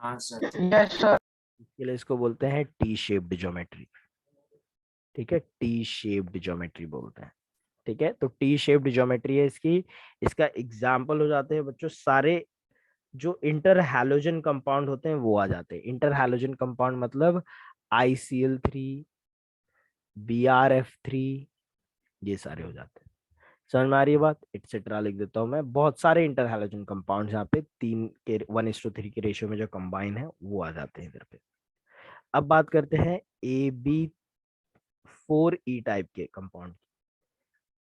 D: हाँ सर।
E: Yes, sir.
A: इसके लिए इसको बोलते हैं टी शेप्ड ज्योमेट्री। ठीक है, टी शेप्ड ज्योमेट्री बोलते हैं। ठीक है, तो टी शेप्ड ज्योमेट्री है इसकी। इसका एग्जाम्पल हो जाते हैं बच्चों सारे जो इंटर हैलोजन कंपाउंड होते हैं वो आ जाते हैं। इंटर हैलोजन कंपाउंड मतलब ICl3, BrF3, ये सारे हो जाते हैं। समझ में आ रही है बात? एटसेट्रा लिख देता हूं मैं, बहुत सारे इंटर हैलोजन कंपाउंड यहाँ पे 3 के 1:3 के रेशियो में जो कंबाइन है वो आ जाते हैं इधर पे। अब बात करते हैं AB4E टाइप के कंपाउंड।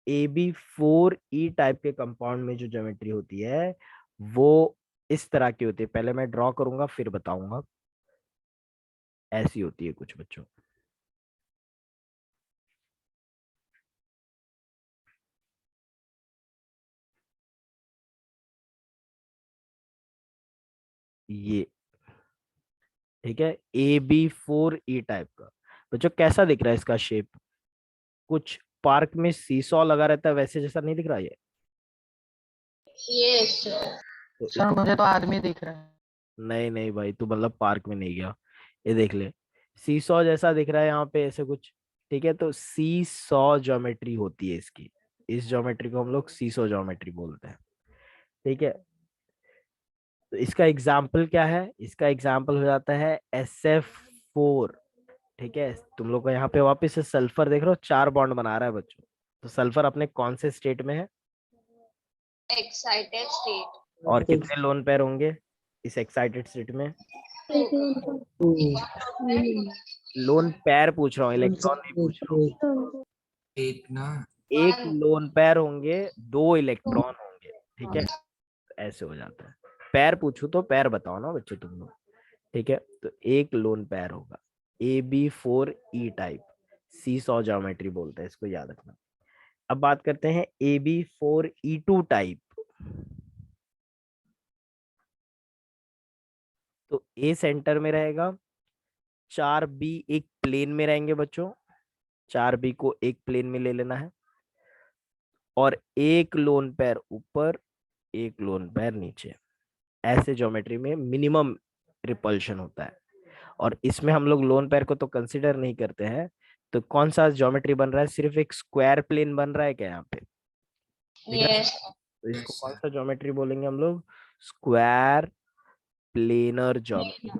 A: AB4E टाइप के कंपाउंड में जो ज्योमेट्री होती है वो इस तरह की होती है। पहले मैं ड्रॉ करूंगा फिर बताऊंगा। ऐसी होती है कुछ बच्चों। ये ठीक है, AB4E टाइप का। बच्चों कैसा दिख रहा है इसका शेप? कुछ पार्क में सीसॉ लगा रहता है वैसे जैसा नहीं दिख रहा ये?
B: Yes.
A: तो
E: सर मुझे तो आदमी दिख रहा है।
A: नहीं नहीं भाई, तू मतलब पार्क में नहीं गया। ये देख ले, सीसॉ जैसा दिख रहा है यहाँ पे ऐसे कुछ। ठीक है, तो सीसॉ ज्योमेट्री होती है इसकी। इस ज्योमेट्री को हम लोग सीसॉ ज्योमेट्री बोलते हैं। ठीक है, तो इसका एग्जाम्पल क्या है? इसका एग्जाम्पल हो जाता है SF4। ठीक है, तुम लोग को यहाँ पे वापस से सल्फर देख रहे हो, 4 बॉन्ड बना रहा है बच्चों। तो सल्फर अपने कौन से स्टेट में है?
B: Excited state.
A: और कितने लोन पेयर होंगे इस एक्साइटेड स्टेट में? लोन पेयर पूछ रहा हूँ, इलेक्ट्रॉन नहीं पूछ रहा हूँ।
D: एक ना।
A: एक
B: One.
A: लोन पेयर होंगे, 2 इलेक्ट्रॉन होंगे। ठीक है, ऐसे हो जाता है। पैर पूछू तो पैर बताओ ना बच्चों तुम लोग। ठीक है, तो एक लोन पैर होगा। AB4E टाइप, सीसॉ ज्योमेट्री बोलते हैं इसको, याद रखना। अब बात करते हैं AB4E2 टाइप। तो ए सेंटर में रहेगा, 4B एक प्लेन में रहेंगे बच्चों। 4B को एक प्लेन में ले लेना है, और एक लोन पैर ऊपर, एक लोन पैर नीचे। ऐसे ज्योमेट्री में मिनिमम रिपल्शन होता है। और इसमें हम लोग लोन पैर को तो कंसिडर नहीं करते हैं। तो कौन सा ज्योमेट्री बन रहा है? सिर्फ एक स्क्वायर प्लेन बन रहा है क्या यहाँ पे? दिख रहा है?
B: Yes.
A: तो इसको
D: यस
A: कौन
D: सर।
A: सा ज्योमेट्री बोलेंगे हम लोग? Square planar geometry.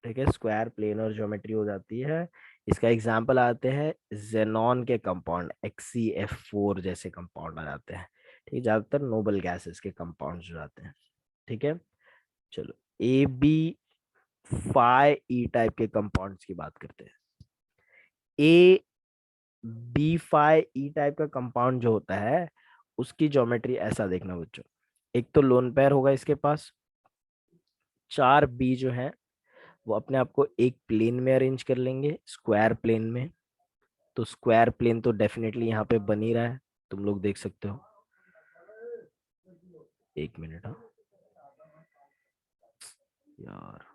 A: ठीक है, स्क्वायर प्लेनर ज्योमेट्री हो जाती है। इसका एग्जाम्पल आते हैं जेनॉन के कंपाउंड, XeF4 जैसे कंपाउंड आ जाते हैं। ठीक है, ज्यादातर नोबल गैसेस के कंपाउंड हो जाते हैं। ठीक है, चलो AB5E टाइप के कंपाउंड्स की बात करते हैं। AB5E टाइप का कंपाउंड जो होता है उसकी ज्योमेट्री ऐसा देखना बच्चों। एक तो लोन पेयर होगा इसके पास, 4B जो है वो अपने आप को एक प्लेन में अरेंज कर लेंगे, स्क्वायर प्लेन में। तो स्क्वायर प्लेन तो डेफिनेटली यहाँ पे बन ही रहा है, तुम लोग देख सकते हो। एक मिनट, हाँ यार।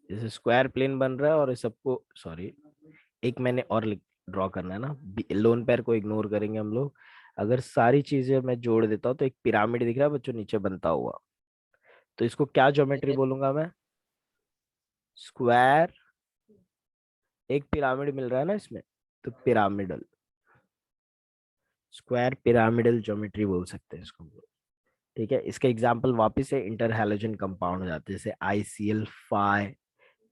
A: जैसे स्क्वायर प्लेन बन रहा है और इस सबको, सॉरी, एक मैंने और ड्रॉ करना है ना। लोन पेयर को इग्नोर करेंगे हम लोग। अगर सारी चीजें मैं जोड़ देता हूँ तो एक पिरामिड दिख रहा है बच्चों नीचे बनता हुआ। तो इसको क्या ज्योमेट्री बोलूंगा मैं? स्क्वायर, एक पिरामिड मिल रहा है ना इसमें, तो पिरामिडल, स्क्वायर पिरामिडल ज्योमेट्री बोल सकते हैं इसको हम लोग। ठीक है, इसका एग्जांपल वापस से इंटर हैलोजन कंपाउंड हो जाते हैं, जैसे ICl5,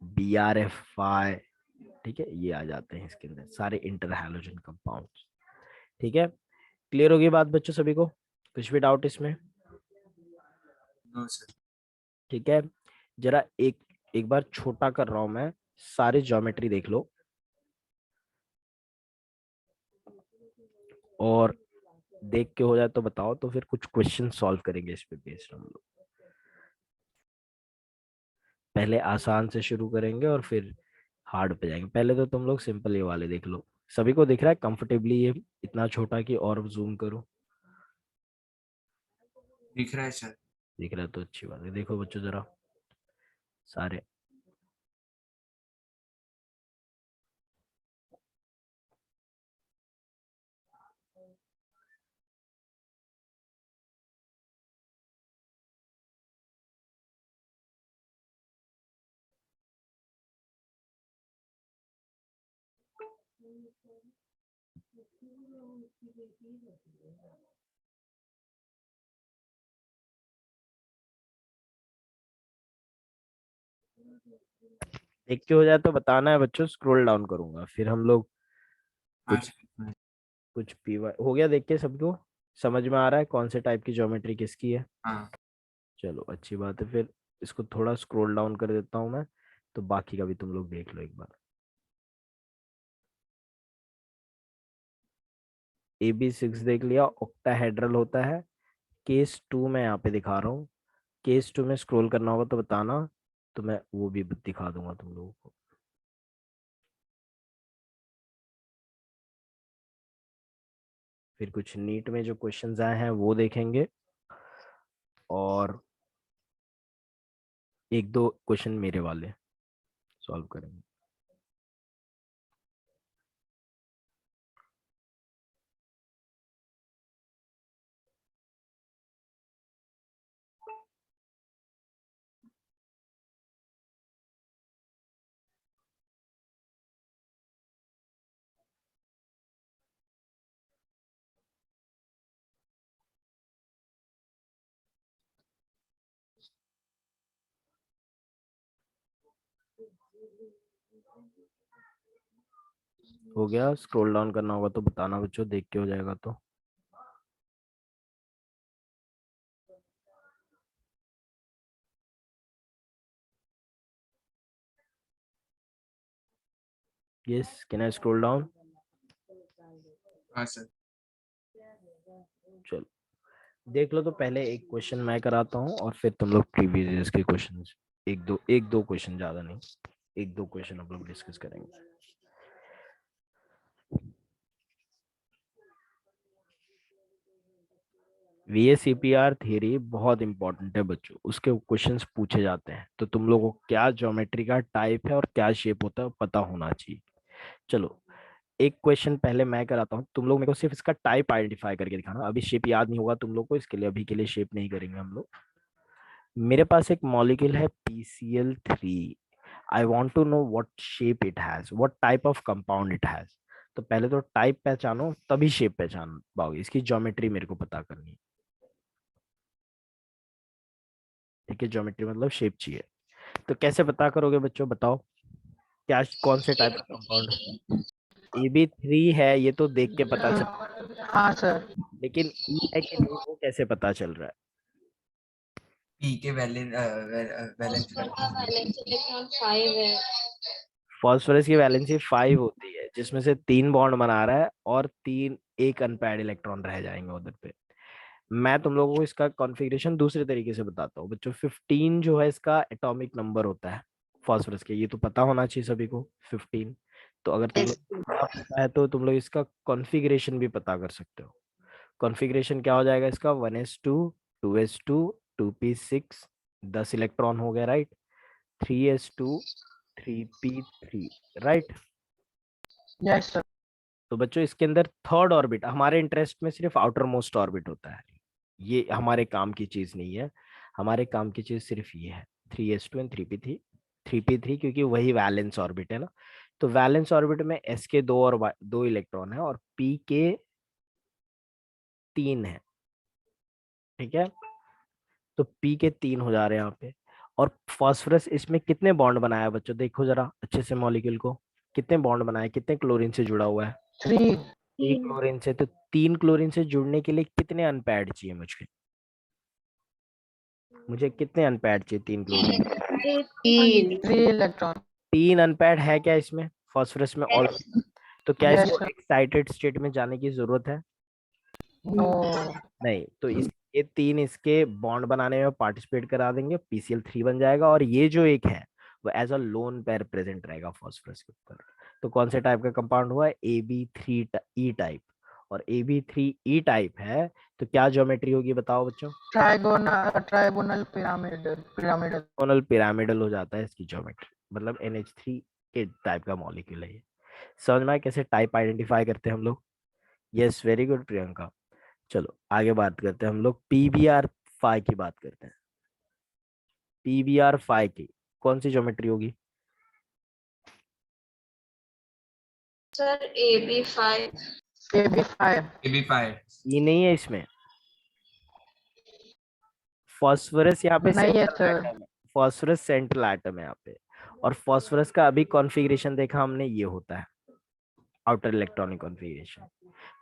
A: BrF5। ठीक है, ये आ जाते हैं इसके अंदर सारे इंटर हैलोजन कंपाउंड्स। ठीक है, क्लियर होगी बात बच्चों सभी को? कुछ भी डाउट इसमें?
D: No sir.
A: ठीक है, जरा एक एक बार छोटा कर रहा हूं मैं, सारे ज्योमेट्री देख लो। और देख के हो जाए तो बताओ, तो फिर कुछ क्वेश्चन सॉल्व करेंगे इस पे बेस्ड हम लोग। पहले आसान से शुरू करेंगे और फिर हार्ड पे जाएंगे। पहले तो तुम लोग सिंपल ये वाले देख लो। सभी को दिख रहा है कंफर्टेबली ये इतना छोटा कि और जूम करूं?
D: दिख रहा है सर।
A: दिख रहा है तो अच्छी बात है। देखो बच्चों जरा सारे। देख के हो जाए तो बताना है बच्चों, स्क्रॉल डाउन करूंगा फिर हम लोग
D: हाँ
A: कुछ
D: सर।
A: कुछ पीवा हो गया। देख के सबको समझ में आ रहा है कौन से टाइप की ज्योमेट्री किसकी है।
D: हाँ
A: चलो अच्छी बात है, फिर इसको थोड़ा स्क्रॉल डाउन कर देता हूँ मैं, तो बाकी का भी तुम लोग देख लो एक बार। AB6 देख लिया, ऑक्टाहेड्रल होता है। केस 2 में यहाँ पे दिखा रहा हूँ। केस 2 में स्क्रॉल करना होगा तो बताना, तो मैं वो भी दिखा दूंगा तुम लोगों को। फिर कुछ नीट में जो क्वेश्चंस आए हैं वो देखेंगे, और एक दो क्वेश्चन मेरे वाले सॉल्व करेंगे। हो गया, स्क्रॉल डाउन करना होगा तो बताना बच्चों, देख के हो जाएगा तो। Yes, can I scroll down?
D: हाँ सर।
A: चलो देख लो, तो पहले एक क्वेश्चन मैं कराता हूँ और फिर तुम लोग प्रीवियस के क्वेश्चन, एक दो क्वेश्चन, ज्यादा नहीं, एक दो क्वेश्चन हम लोग डिस्कस करेंगे। VACPR थ्योरी बहुत इंपॉर्टेंट है बच्चों, उसके क्वेश्चंस पूछे जाते हैं, तो तुम लोगों को क्या ज्योमेट्री का टाइप है और क्या शेप होता है पता होना चाहिए। चलो एक क्वेश्चन पहले मैं कराता हूँ, तुम लोग मेरे को सिर्फ इसका टाइप आइडेंटिफाई करके दिखाना। अभी शेप याद नहीं होगा तुम लोग को, इसके लिए अभी के लिए शेप नहीं करेंगे हम लोग। मेरे पास एक मॉलिक्यूल है PCl3। I want to know what shape it has, what type of compound it has. तो पहले तो टाइप पहचानो तभी शेप पहचान पाओगे, इसकी ज्योमेट्री मेरे को पता करनी है। ठीक है, ज्योमेट्री मतलब शेप चाहिए। तो कैसे पता करोगे बच्चों, बताओ क्या कौन से टाइप का कंपाउंड? AB3 है ये तो देख के पता चल,
E: हाँ सर।
A: लेकिन E है कि नहीं वो कैसे पता चल रहा है?
D: पी के वैलेंस
B: उसका वैलेंस इलेक्ट्रॉन 5 है।
A: फास्फोरस की वैलेंसी 5 होती है, जिसमें से 3 बॉन्ड बना रहा है और एक अनपेयर्ड इलेक्ट्रॉन रह जाएंगे उधर पे। मैं तुम लोगों को इसका कॉन्फ़िगरेशन दूसरे तरीके से बताता हूँ बच्चों। 15 जो है इसका एटॉमिक नंबर होता है फास्फोरस के, ये तो पता होना चाहिए सभी को 15। तो अगर तुम लोग इतना पता है तो तुम लोग इसका कॉन्फ़िगरेशन भी पता कर सकते हो। कॉन्फ़िगरेशन क्या हो जाएगा इसका? 1s2, 2s2, 2p6, 10 इलेक्ट्रॉन हो गया, right. 3s2, 3p3, right.
E: Yes sir.
A: तो बच्चों इसके अंदर थर्ड ऑर्बिट, हमारे इंटरेस्ट में सिर्फ आउटर मोस्ट ऑर्बिट होता है, ये हमारे काम की चीज नहीं है। हमारे काम की चीज सिर्फ ये है 3s2 एंड 3p3। 3p3 क्योंकि वही वैलेंस ऑर्बिट है ना, तो वैलेंस ऑर्बिट में s के 2 और 2 इलेक्ट्रॉन है और p के 3 है। ठीक है, तो p के 3 हो जा रहे हैं यहाँ पे। और फास्फोरस इसमें कितने बॉन्ड बनाया है बच्चों, देखो जरा अच्छे से मॉलिक्यूल को, कितने बॉन्ड बनाए, कितने क्लोरीन से जुड़ा हुआ है?
E: 3।
A: 3 क्लोरीन से। तो 3 क्लोरीन से जुड़ने के लिए कितने अनपैड चाहिए मुझे? मुझे कितने अनपैड चाहिए 3 क्लोरीन?
E: 3 इलेक्ट्रॉन।
A: 3 अनपैड है क्या इसमें फास्फोरस में ऑल? तो क्या
E: यस
A: इसको
E: सर।
A: एक्साइटेड स्टेट में जाने की जरूरत है?
E: नो।
A: नहीं, तो ये 3 इसके बॉन्ड बनाने में पार्टिसिपेट करा देंगे, PCl3 बन जाएगा, और ये जो एक है वो as a lone pair present रहेगा फास्फोरस के ऊपर। तो कौन से टाइप का कंपाउंड हुआ है? AB3E type. और AB3E टाइप है तो क्या ज्योमेट्री होगी बताओ बच्चों?
E: Trigonal pyramidal.
A: कोनल पिरामिडल हो जाता है इसकी ज्योमेट्री, मतलब NH3 के टाइप का मॉलिक्यूल है ये। समझ में आया कैसे टाइप आइडेंटिफाई करते हैं हम लोग? Yes, very good Priyanka. चलो आगे बात करते हैं हम लोग, PBr5 की बात करते हैं। PBr5 की कौन सी ज्योमेट्री होगी?
B: Sir AB5।
E: AB5।
D: AB5।
A: ये नहीं है इसमें, फास्फोरस यहाँ पे
E: नहीं है
A: सेंट्रल
E: सर।
A: एटम है। फास्फोरस सेंट्रल एटम है यहाँ पे। और फास्फोरस का अभी कॉन्फ़िगरेशन देखा हमने, ये होता है आउटर इलेक्ट्रॉनिक कॉन्फ़िगरेशन।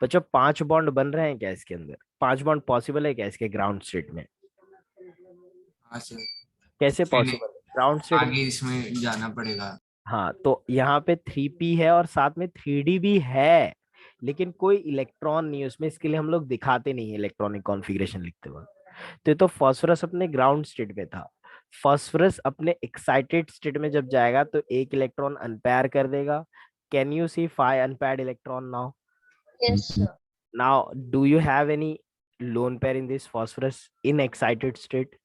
A: बच्चों 5 बॉन्ड बन रहे हैं क्या इसके अंदर? 5 बॉन्ड पॉसिबल है क्या इसके ग्राउंड स्टेट में?
D: हाँ सर,
A: कैसे
D: फिर
A: पॉसिबल है ग्राउंड स्टेट में?
D: आगे इसमें जाना पड़ेगा।
A: हाँ, तो यहाँ पे 3p है और साथ में 3d भी है, लेकिन कोई इलेक्ट्रॉन नहीं है उसमें, इसके लिए हम लोग दिखाते नहीं है इलेक्ट्रॉनिक कॉन्फ़िगरेशन लिखते वक्त। तो ये तो फास्फोरस अपने ग्राउंड स्टेट में था। फास्फोरस अपने एक्साइटेड स्टेट में जब जाएगा तो एक इलेक्ट्रॉन अनपेयर कर देगा। Can you see 5 unpaired electron now?
B: Yes, sir.
A: Now do you have any lone pair in this phosphorus in excited state?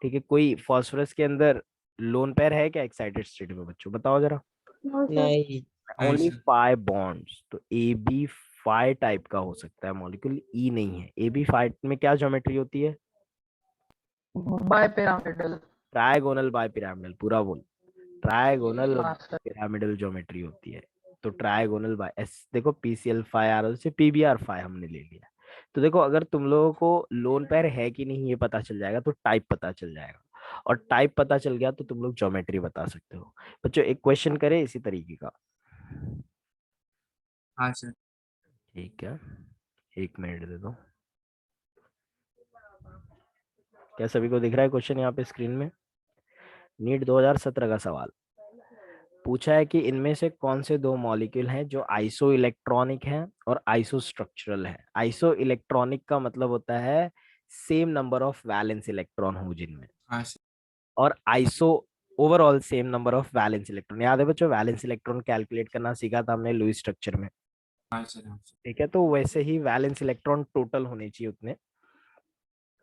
A: ठीक है, कोई फास्फोरस के अंदर लोन पेयर है क्या एक्साइटेड स्टेट में? बच्चों बताओ जरा।
F: No, sir.
C: नहीं।
A: Only
D: sir.
A: 5 बॉन्ड्स, तो ए बी 5 टाइप का हो सकता है मॉलिक्यूल, ई नहीं है। ए बी 5 में क्या ज्योमेट्री होती है?
E: बाइपिरामिडल।
A: ट्रायगोनल बाय पिरामिडल, पूरा बोल। ट्रायगोनल
E: हाँ सर।
A: पिरामिडल ज्योमेट्री होती है। तो ट्रायगोनल बाय एस, देखो PCl5 से PBr5 हमने ले लिया। तो देखो अगर तुम लोगों को लोन पेयर है कि नहीं ये पता चल जाएगा तो टाइप पता चल जाएगा, और टाइप पता चल गया तो तुम लोग ज्योमेट्री बता सकते हो। बच्चों एक क्वेश्चन करे इसी तरीके का।
D: हाँ सर।
A: ठीक है, 1 मिनट दे दो। क्या सभी को दिख रहा है क्वेश्चन यहाँ पे स्क्रीन में? नीट 2017 का सवाल पूछा है कि इनमें से कौन से 2 मॉलिक्यूल हैं जो आइसो इलेक्ट्रॉनिक हैं और आइसो स्ट्रक्चरल है। आइसो इलेक्ट्रॉनिक का मतलब होता है same number of valence electron हो जिनमें,
D: हाँ सर।
A: और iso overall same number of valence electron. याद है बच्चों, वैलेंस इलेक्ट्रॉन कैलकुलेट करना सीखा था हमने लुईस स्ट्रक्चर में।
D: हाँ सर। हाँ सर।
A: ठीक है, तो वैसे ही वैलेंस इलेक्ट्रॉन टोटल होने चाहिए उतने,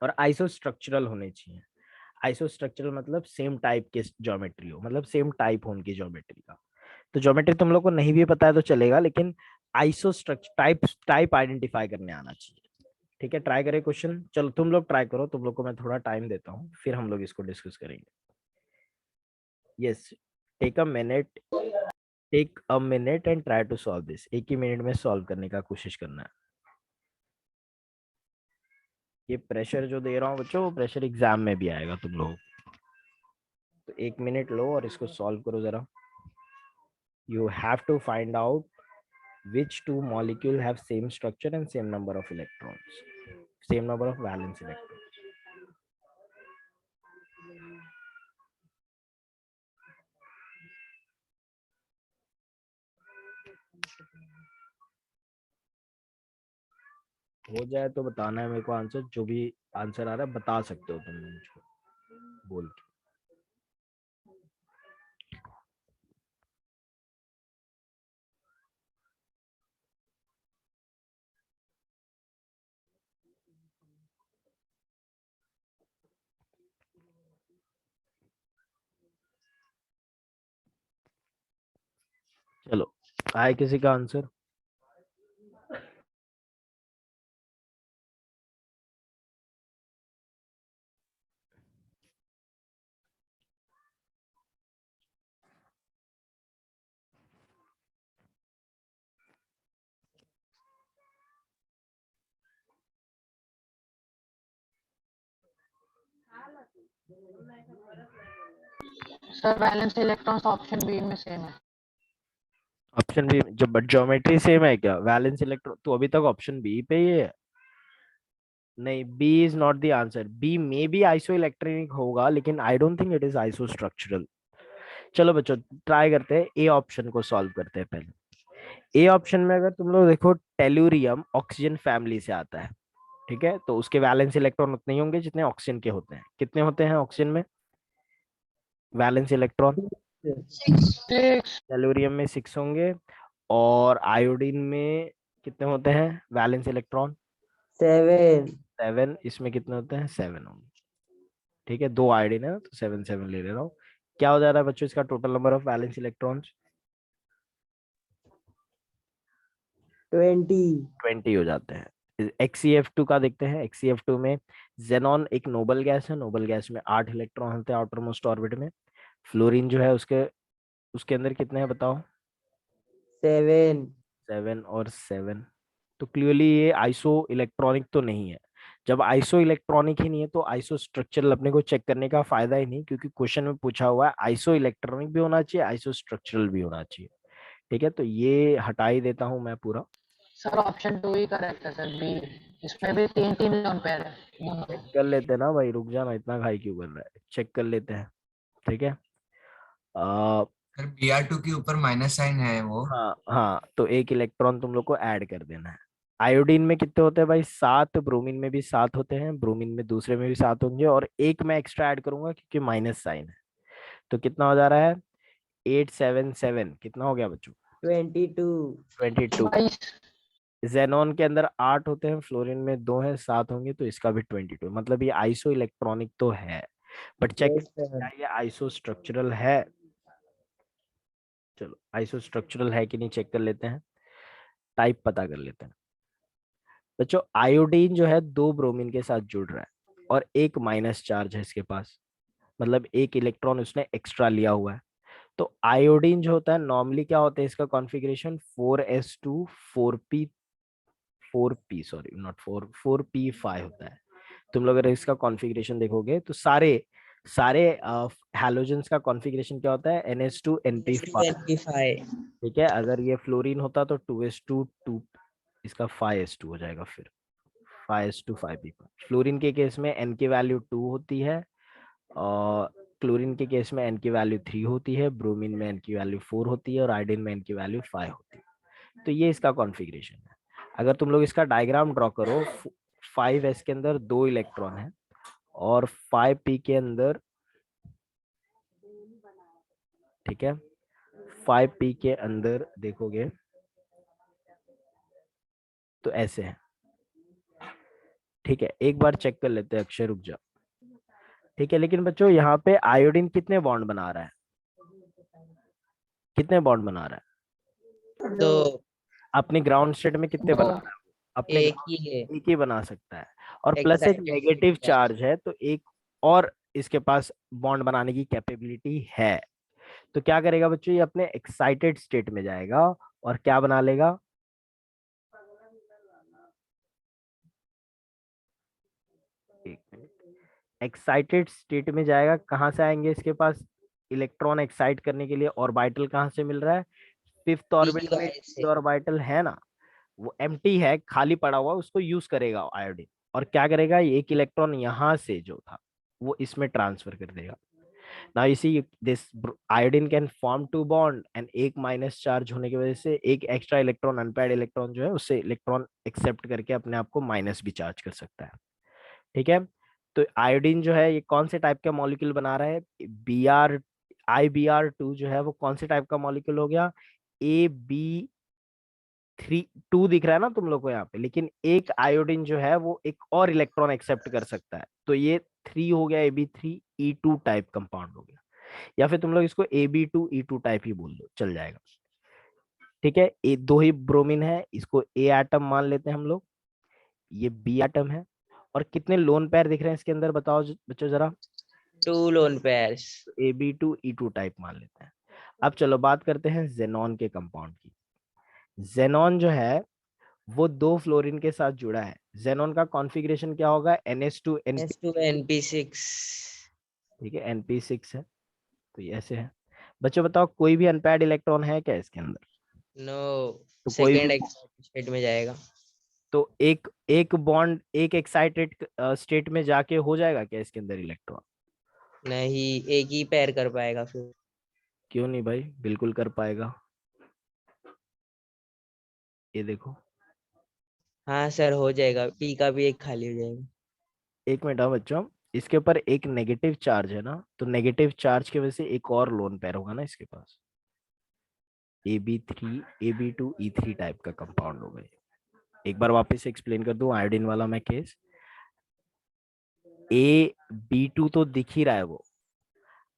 A: और आइसो स्ट्रक्चरल होने चाहिए। आइसो स्ट्रक्चरल मतलब सेम टाइप के ज्योमेट्री हो, मतलब सेम टाइप हो उनकी ज्योमेट्री का। तो ज्योमेट्री तुम लोग को नहीं भी पता है तो चलेगा, लेकिन iso structure type type identify करने आना चाहिए। ठीक है, ट्राई करें क्वेश्चन। चलो तुम लोग ट्राई करो, तुम लोग को मैं थोड़ा टाइम देता हूँ, फिर हम लोग इसको डिस्कस करेंगे। Yes, take a minute, take a minute and try to solve this. एक ही मिनट में सॉल्व करने का कोशिश करना है। ये प्रेशर जो दे रहा हूँ बच्चों, वो प्रेशर एग्जाम में भी आएगा तुम लोग। तो 1 मिनट लो और इसको सॉल्व करो जरा। You have to find out which 2 molecule have same structure and same number of electrons, same number of valence electrons. हो जाए तो बताना है मेरे को आंसर, जो भी आंसर आ रहा है बता सकते हो तुम मुझको बोल के। चलो, आए किसी का answer?
E: Sir valence electrons option B में सेम है।
A: ऑप्शन बी जब ज्योमेट्री सेम है क्या? वैलेंस इलेक्ट्रॉन तो अभी तक ऑप्शन बी पे ही है। नहीं, B is not the answer. B may be iso electronic होगा, लेकिन I don't think it is iso structural. चलो बच्चों ट्राई करते हैं, ए ऑप्शन को सॉल्व करते हैं पहले। ए ऑप्शन में अगर तुम लोग देखो, टेलुरियम ऑक्सीजन फैमिली से आता है। ठीक है, तो उसके वैलेंस इलेक्ट्रॉन उतने ही होंगे जितने ऑक्सीजन के होते हैं। कितने होते हैं ऑक्सीजन में वैलेंस इलेक्ट्रॉन?
B: 6.
E: 6।
A: टेलुरियम में 6 होंगे, और आयोडीन में कितने होते हैं वैलेंस इलेक्ट्रॉन?
C: 7।
A: 7। इसमें कितने होते हैं? 7 होंगे। ठीक है, 2 आयोडीन है ना, तो 7 7 ले रहा हूँ। क्या हो जा रहा है बच्चों इसका total number of valence electrons?
C: 20।
A: 20 हो जाते हैं। XeF2 का देखते हैं। XeF2 में जेनॉन एक नोबल गैस है, नोबल गैस में 8 इलेक्ट्रॉन होते हैं आउटर मोस्ट ऑर्बिट में। फ्लोरीन जो है उसके उसके अंदर कितने हैं बताओ?
C: 7।
A: 7 और 7। तो क्लियरली ये आइसो इलेक्ट्रॉनिक तो नहीं है। जब आइसो इलेक्ट्रॉनिक ही नहीं है तो आइसो स्ट्रक्चरल अपने को चेक करने का फायदा ही नहीं, क्योंकि क्वेश्चन में पूछा हुआ है आइसो इलेक्ट्रॉनिक भी होना चाहिए, आइसो स्ट्रक्चरल भी होना चाहिए। ठीक है, तो ये हटा ही देता हूं मैं पूरा।
E: सर ऑप्शन 2 ही करेक्ट है सर, बी। इसमें भी तीन तीन लोन पेयर है दोनों
A: चेक
E: में।
A: कर लेते हैं ना भाई, रुक जाना, इतना घाई क्यों कर रहा है, चेक कर लेते हैं। ठीक है। आ,
D: सर Br2 के ऊपर माइनस साइन है वो।
A: हाँ हाँ, तो एक इलेक्ट्रॉन तुम लोग को ऐड कर देना है। आयोडीन में कितने होते हैं भाई, 7, ब्रोमीन में भी 7 होते हैं, ब्रोमीन में दूसरे में भी 7 होंगे, और एक मैं एक्स्ट्रा ऐड करूंगा क्योंकि माइनस साइन है। तो कितना हो जा रहा है, 877, कितना हो गया बच्चों,
C: 22।
A: 22।
E: 22।
A: जेनॉन के अंदर 8 होते हैं, फ्लोरीन में 2 है, 7 होंगे, तो इसका भी 22। मतलब ये आइसो इलेक्ट्रॉनिक तो है, बट चेक
C: यस सर।
A: क्या ये आइसो स्ट्रक्चरल है। चलो आइसो स्ट्रक्चरल है कि नहीं चेक कर लेते हैं, टाइप पता कर लेते हैं। बच्चों आयोडीन जो है 2 ब्रोमीन के साथ जुड़ रहा है और एक माइनस चार्ज है इसके पास, मतलब एक इलेक्ट्रॉन उसने एक्स्ट्रा लिया हुआ है। तो आयोडीन जो होता है नॉर्मली क्या होता है इसका configuration, 4s2 4p 4p sorry not 4p5 होता है। तुम लोग अगर इसका कॉन्फ़िगरेशन देखोगे तो सारे सारे हैलोजेंस का कॉन्फ़िगरेशन क्या होता है, NH2 NP5।
C: NP5।
A: ठीक है, अगर ये फ्लोरीन होता तो 2s2 2, इसका 5s2 हो जाएगा, फिर 5s2 5p। फ्लोरीन के केस में n की वैल्यू 2 होती है, और क्लोरीन के केस में n की वैल्यू 3 होती है, ब्रोमीन में n की वैल्यू 4 होती है, और आयोडीन में n की वैल्यू 5 होती है। तो ये इसका कॉन्फ़िगरेशन है। अगर तुम लोग इसका डायग्राम ड्रॉ करो, 5s के अंदर 2 इलेक्ट्रॉन है, और 5p के अंदर, ठीक है, 5p के अंदर देखोगे तो ऐसे है। ठीक है, एक बार चेक कर लेते हैं, अक्षय रुक जा। ठीक है, लेकिन बच्चों यहाँ पे आयोडीन कितने बॉन्ड बना रहा है, कितने बॉन्ड बना रहा है,
C: तो
A: अपने ग्राउंड स्टेट में कितने बना
E: दो।
A: रहा है, अपने
C: एक
A: ground
C: ही है।
A: state में एक ही बना सकता है, और प्लस एक
C: एक्साइटेड
A: नेगेटिव चार्ज है, तो एक और इसके पास बॉन्ड बनाने की कैपेबिलिटी है। तो क्या करेगा बच्चों, ये अपने एक्साइटेड स्टेट में जाएगा और क्या बना लेगा, एक मिनट, एक्साइटेड स्टेट में जाएगा, कहाँ से आएंगे इसके पास इलेक्ट्रॉन एक्साइट करने के लिए, ऑर्बिटल कहाँ से मिल रहा है, फिफ्थ
C: पी
A: ऑर्बिटल में
C: वाई से।
A: ऑर्बिटल है ना, वो एम्प्टी है, खाली पड़ा हुआ, उसको यूज करेगा आयोडीन, और क्या करेगा, ये एक इलेक्ट्रॉन यहाँ से जो था वो इसमें ट्रांसफर कर देगा। Now you see this iodine can form 2 bond, and एक माइनस चार्ज होने की वजह से एक एक्स्ट्रा इलेक्ट्रॉन, अनपेयर्ड इलेक्ट्रॉन जो है उससे इलेक्ट्रॉन एक्सेप्ट करके अपने आप को माइनस भी चार्ज कर सकता है। ठीक है, तो आयोडीन जो है ये कौन से टाइप का मॉलिक्यूल बना रहा है, IBr2 जो है वो कौन से टाइप का मॉलिक्यूल हो गया, AB2 दिख रहा है ना तुम लोग को यहाँ पे, लेकिन एक आयोडीन जो है वो एक और इलेक्ट्रॉन एक्सेप्ट कर सकता है, तो ये 3 हो गया, AB3E2 टाइप कंपाउंड हो गया, या फिर तुम लोग इसको AB2E2 टाइप ही बोल दो, चल जाएगा। ठीक है, ये 2 ही ब्रोमीन है, इसको A एटम मान लेते हैं हम लोग, ये B एटम है, और कितने लोन पेयर दिख रहे हैं इसके अंदर बताओ बच्चों जरा,
C: 2 लोन पेयर्स।
A: AB2E2 टाइप मान लेते हैं। अब चलो बात करते हैं जेनॉन के कंपाउंड की। जेनॉन जो है वो 2 फ्लोरीन के साथ जुड़ा है, जेनॉन का कॉन्फ़िगरेशन क्या होगा, NH2NP।
C: S2NP6।
A: ठीक है, NP6 है, तो ये ऐसे है। बच्चों बताओ कोई भी अनपेयर्ड इलेक्ट्रॉन है क्या इसके अंदर,
C: नो।
A: तो कोई
C: सेकेंड
A: भी,
C: एक्साइटेड स्टेट में जाएगा।
A: तो एक एक बॉन्ड एक एक्साइटेड स्टेट में जाके हो जाएगा क्या इसके अंदर इलेक्ट्रॉन,
C: नहीं, एक ही पेयर कर पाएगा फिर।
A: क्यों नहीं भाई, बिल्कुल कर पाएगा, ये देखो।
C: हाँ सर, हो जाएगा, पी का भी एक खाली हो जाएगा।
A: एक मिनट, हाँ बच्चों, इसके ऊपर एक नेगेटिव चार्ज है ना, तो नेगेटिव चार्ज की वजह से एक और लोन पेयर होगा ना इसके पास, AB3 AB2E3 टाइप का कंपाउंड होगा ये। एक बार वापस से एक्सप्लेन कर दूं आयोडीन वाला मैं केस, AB2 तो दिख ही रहा है वो,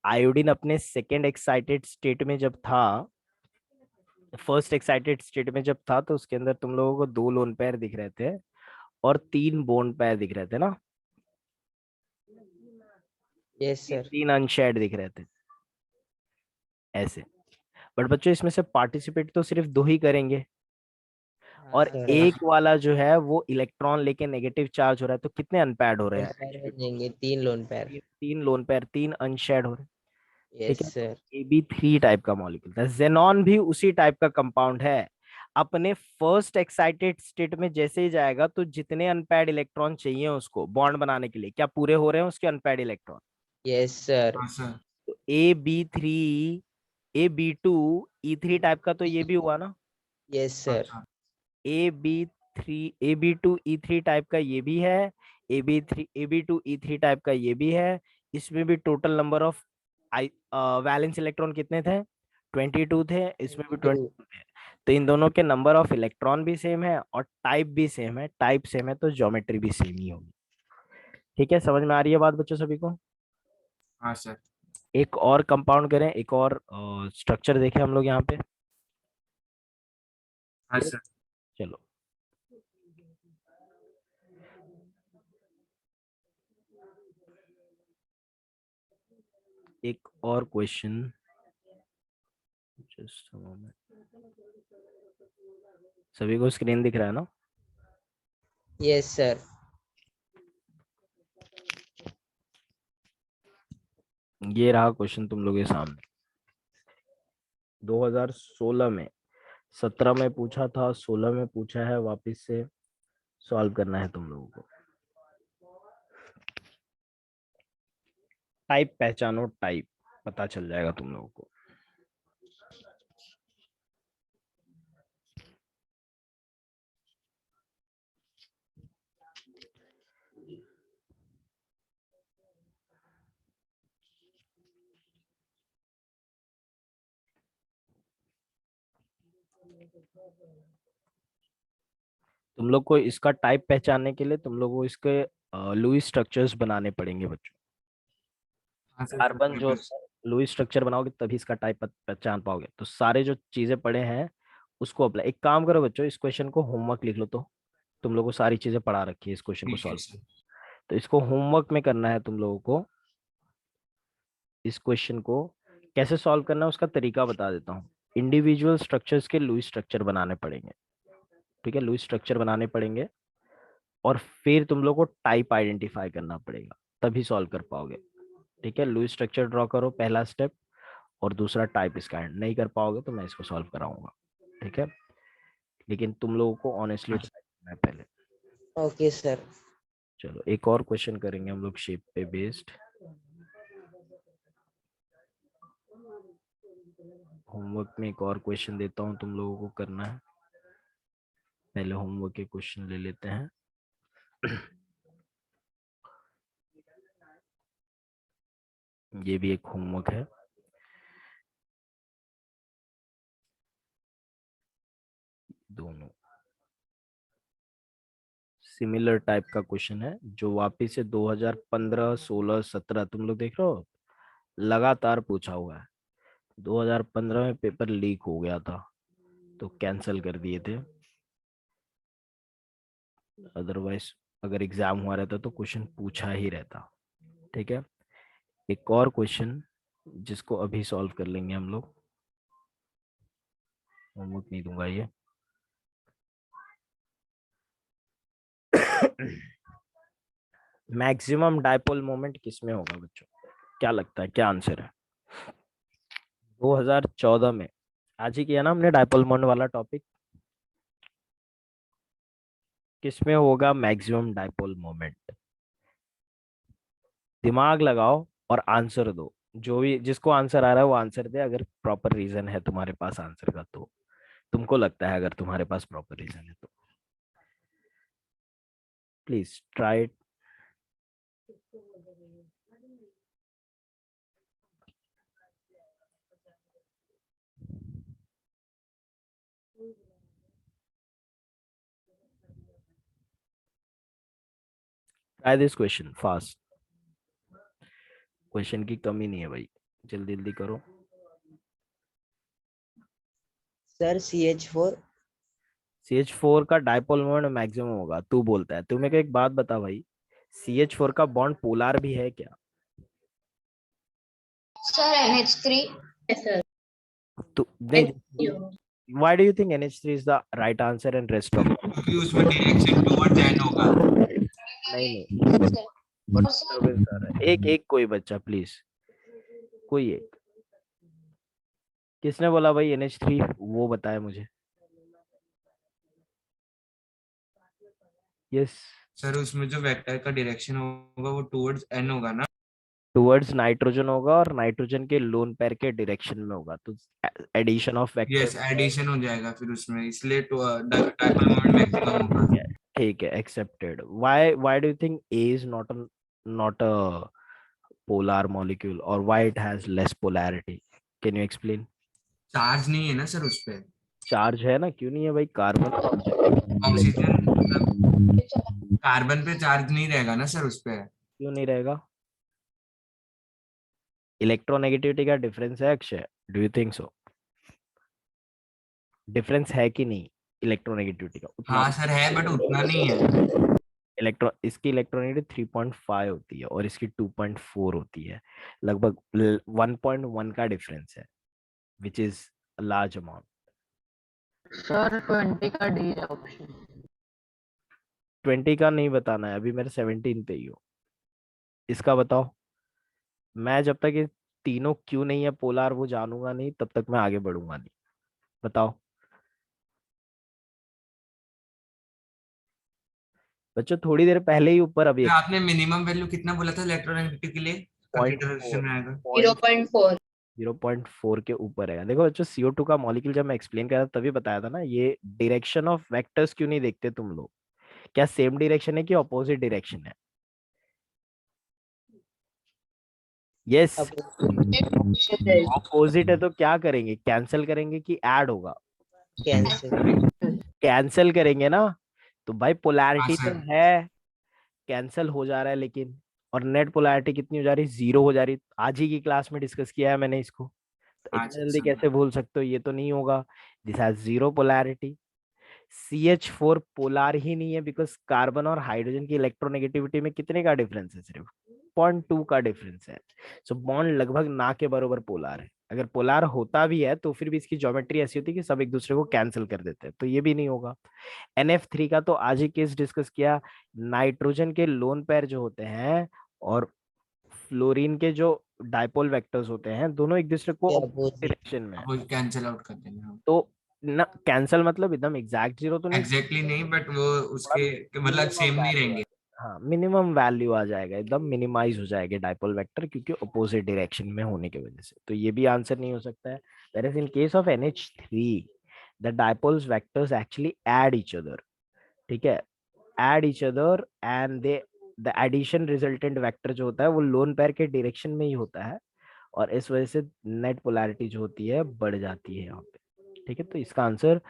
A: आयोडीन अपने सेकेंड एक्साइटेड स्टेट में जब था, फर्स्ट एक्साइटेड स्टेट में जब था, तो उसके अंदर तुम लोगों को 2 लोन पेयर दिख रहे थे और 3 बॉन्ड पेयर दिख रहे थे ना,
C: यस
A: ये
C: सर।
A: 3 अनशेयर्ड दिख रहे थे ऐसे। बट बच्चों इसमें से पार्टिसिपेट तो सिर्फ 2 ही करेंगे, और
C: सर।
A: एक वाला जो है वो इलेक्ट्रॉन लेके नेगेटिव चार्ज हो रहा है, तो कितने अनपैड हो रहे हैं?
C: पैर बन जाएंगे 3 लोन पैर।
A: तीन लोन पेयर, तीन अनशेड हो रहे हैं। ठीक
C: यस
A: है,
C: सर।
A: AB3 टाइप का मॉलिक्यूल था। जेनॉन भी उसी टाइप का कंपाउंड है। अपने फर्स्ट एक्साइटेड स्टेट में जैसे ही जाएगा तो जितने अनपैड इलेक्ट्रॉन चाहिए उसको बॉन्ड बनाने के लिए, क्या पूरे हो रहे हैं उसके अनपैड इलेक्ट्रॉन?
C: Yes sir.
D: हाँ सर।
A: तो AB3 AB2 E3 टाइप का तो ये भी हुआ ना।
C: यस
D: हाँ
C: sir.
D: Sir.
A: AB2 E3 type का ये भी है। AB2 E3 टाइप का ये भी है। इसमें भी total number of valence electron कितने थे? 22 थे, इसमें भी
C: 22।
A: 22 थे। तो इन दोनों के नंबर ऑफ इलेक्ट्रॉन भी सेम है और टाइप भी सेम है। टाइप सेम है तो ज्योमेट्री भी सेम ही होगी। ठीक है, समझ में आ रही है बात बच्चों सभी को?
D: हाँ सर।
A: एक और कंपाउंड करें, एक और स्ट्रक्चर देखें हम लोग यहाँ पे।
D: हाँ सर।
A: चलो, एक और क्वेश्चन, जस्ट मोमेंट। सभी को स्क्रीन दिख रहा है ना?
C: Yes sir.
A: ये रहा क्वेश्चन तुम लोगों के सामने। 2016 में, 17 में पूछा था, 16 में पूछा है, वापस से सॉल्व करना है तुम लोगों को। टाइप पहचानो, टाइप पता चल जाएगा तुम लोगों को। तुम लोग को इसका टाइप पहचानने के लिए तुम लोगों को इसके लुईस स्ट्रक्चर्स बनाने पड़ेंगे बच्चों।
D: हाँ सर।
A: कार्बन जो लुईस स्ट्रक्चर बनाओगे तभी इसका टाइप पहचान पाओगे। तो सारे जो चीजें पढ़े हैं उसको अप्लाई। एक काम करो बच्चों, इस क्वेश्चन को होमवर्क लिख लो। तो तुम लोगों को सारी चीजें पढ़ा रखी है इस क्वेश्चन को
D: ठीक है
A: सॉल्व।
D: सर।
A: तो इसको होमवर्क में करना है तुम लोगों को। इस क्वेश्चन को कैसे सॉल्व करना है उसका तरीका बता देता हूँ। इंडिविजुअल स्ट्रक्चर्स के लुईस स्ट्रक्चर बनाने पड़ेंगे। ठीक है, लुईस स्ट्रक्चर बनाने पड़ेंगे और फिर तुम लोग को टाइप आइडेंटिफाई करना पड़ेगा, तभी सॉल्व कर पाओगे। ठीक है, लुईस स्ट्रक्चर ड्रॉ करो पहला स्टेप, और दूसरा टाइप इसका है। नहीं कर पाओगे तो मैं इसको सॉल्व कराऊंगा। ठीक है, लेकिन तुम लोगों को ऑनेस्टली ट्राई करना है पहले।
C: Okay sir.
A: चलो, एक और क्वेश्चन करेंगे हम लोग शेप पे बेस्ड। होमवर्क में एक और क्वेश्चन देता हूँ, तुम लोगों को करना है। पहले होमवर्क के क्वेश्चन ले लेते हैं। ये भी एक होमवर्क है। दोनों सिमिलर टाइप का क्वेश्चन है जो वापिस से 2015, 16, 17 तुम लोग देख रहे हो लगातार पूछा हुआ है। 2015 में पेपर लीक हो गया था तो कैंसिल कर दिए थे। अदरवाइज अगर एग्जाम हुआ रहता तो क्वेश्चन पूछा ही रहता। ठीक है, एक और क्वेश्चन जिसको अभी सॉल्व कर लेंगे हम लोग। होमवर्क नहीं दूंगा ये। मैक्सिमम डायपोल मोमेंट किसमें होगा बच्चों? क्या लगता है, क्या आंसर है? 2014 में आज ही किया ना हमने डायपोल मोमेंट वाला टॉपिक। किसमें होगा मैक्सिमम डायपोल मोमेंट? दिमाग लगाओ और आंसर दो। जो भी जिसको आंसर आ रहा है वो आंसर दे, अगर प्रॉपर रीजन है तुम्हारे पास आंसर का तो। तुमको लगता है अगर तुम्हारे पास प्रॉपर रीजन है तो please try. Try this question fast. Question की कमी नहीं है भाई, जल्दी जल्दी करो।
C: Sir CH4।
A: CH4 का डायपोल मोमेंट मैक्सिमम होगा तू बोलता है। तू मेरे को एक बात बता भाई, CH4 का बॉन्ड पोलर भी है क्या?
B: Sir, NH3.
G: Yes, sir.
A: तू नहीं, why do you think NH3 is the right answer and rest of?
D: क्योंकि उसमें डायरेक्शन टुवर्ड्स एन होगा।
A: नहीं बहुत disturbance आ रहा है। एक एक कोई बच्चा प्लीज, कोई एक। किसने बोला भाई NH3? वो बताया मुझे। यस,
D: सर उसमें जो वेक्टर का डायरेक्शन होगा वो टुवर्ड्स एन होगा ना।
A: टुवर्ड्स नाइट्रोजन होगा और नाइट्रोजन के लोन पेयर के डायरेक्शन में होगा, तो addition of
D: yes,
A: vectors.
D: Addition हो जाएगा फिर उसमें, इसलिए डायपोल मोमेंट मैक्सिमम होगा।
A: ठीक है, accepted. Why do you think A is not a polar molecule, or why it has less polarity? Can you explain?
D: Charge नहीं है ना सर उस पे।
A: चार्ज है ना, क्यों नहीं है भाई? कार्बन और ऑक्सीजन
D: ऑक्सीजन मतलब कार्बन पे चार्ज नहीं रहेगा ना सर उस पे।
A: क्यों नहीं रहेगा? इलेक्ट्रोनेगेटिविटी का डिफरेंस है Akshay, do you think so? Difference है कि नहीं इलेक्ट्रोनेगेटिविटी का? उतना
D: हाँ सर है, बट उतना नहीं है।
A: इसकी इलेक्ट्रोनेगेटिविटी 3.5 होती है और इसकी 2.4 होती है, लगभग 1.1 का डिफरेंस है, which is large amount.
E: Sir 20 का डी है ऑप्शन।
A: 20 का नहीं बताना है अभी, मेरे 17 पे ही हो। इसका बताओ। मैं जब तक ये तीनों क्यों नहीं है पोलार वो जानूंगा नहीं, तब तक मैं आगे बढ़ूंगा नहीं। बताओ बच्चों, थोड़ी देर पहले ही ऊपर अभी
D: तो आपने मिनिमम वैल्यू कितना बोला था इलेक्ट्रोनेगेटिविटी के लिए?
A: पॉइंट
D: कंसीडरेशन में आएगा
B: 0.4.
A: 0.4 के ऊपर है। देखो बच्चों, CO2 का मॉलिक्यूल जब मैं एक्सप्लेन कर रहा था तभी बताया था ना, ये डायरेक्शन ऑफ वेक्टर्स क्यों नहीं देखते तुम लोग? क्या सेम डायरेक्शन है कि ऑपोजिट डायरेक्शन है? यस, ऑपोजिट है तो क्या करेंगे? कैंसिल करेंगे कि ऐड होगा?
C: कैंसिल।
A: कैंसिल करेंगे ना। तो भाई
D: हाँ
A: पोलैरिटी तो
D: सर।
A: है, कैंसिल हो जा रहा है लेकिन। और नेट पोलैरिटी कितनी हो जा रही है? 0 हो जा रही। आज ही की क्लास में डिस्कस किया है मैंने इसको, तो
D: हाँ
A: इतनी
D: सर
A: जल्दी
D: समझ।
A: कैसे भूल सकते हो? ये तो नहीं होगा। This has zero polarity. CH4 polar ही नहीं है, बिकॉज कार्बन और हाइड्रोजन की इलेक्ट्रोनेगेटिविटी में कितने का डिफरेंस है? सिर्फ 0.2 का डिफरेंस है। सो बॉन्ड लगभग ना के बराबर पोलार है। अगर पोलार होता भी है तो फिर भी इसकी ज्योमेट्री ऐसी होती है कि सब एक दूसरे को कैंसिल कर देते हैं, तो ये भी नहीं होगा। NF3 का तो आज ही केस डिस्कस किया। नाइट्रोजन के लोन पेयर जो होते हैं और फ्लोरीन के जो डाइपोल वेक्टर्स होते हैं, दोनों एक दूसरे को
C: अपोजिट।
A: डायरेक्शन में है।
D: अब वो कैंसिल आउट कर देंगे।
A: तो ना कैंसल मतलब एकदम एग्जैक्ट जीरो तो नहीं,
D: एग्जैक्टली नहीं, बट वो उसके मतलब
A: मिनिमम
D: सेम नहीं
A: वैल्यू।
D: रहेंगे।
A: हाँ, मिनिमम वैल्यू आ जाएगा, एकदम मिनिमाइज हो जाएगा डाइपोल वेक्टर, क्योंकि अपोजिट डायरेक्शन में होने की वजह से। तो ये भी आंसर नहीं हो सकता है। whereas in case of NH3 the dipoles vectors actually add each other, ठीक है, add each other and they the addition resultant vector जो होता है वो लोन पेयर के डायरेक्शन में ही होता है, और इस वजह से नेट पोलैरिटी जो होती है बढ़ जाती है यहाँ पे। ठीक है, तो इसका आंसर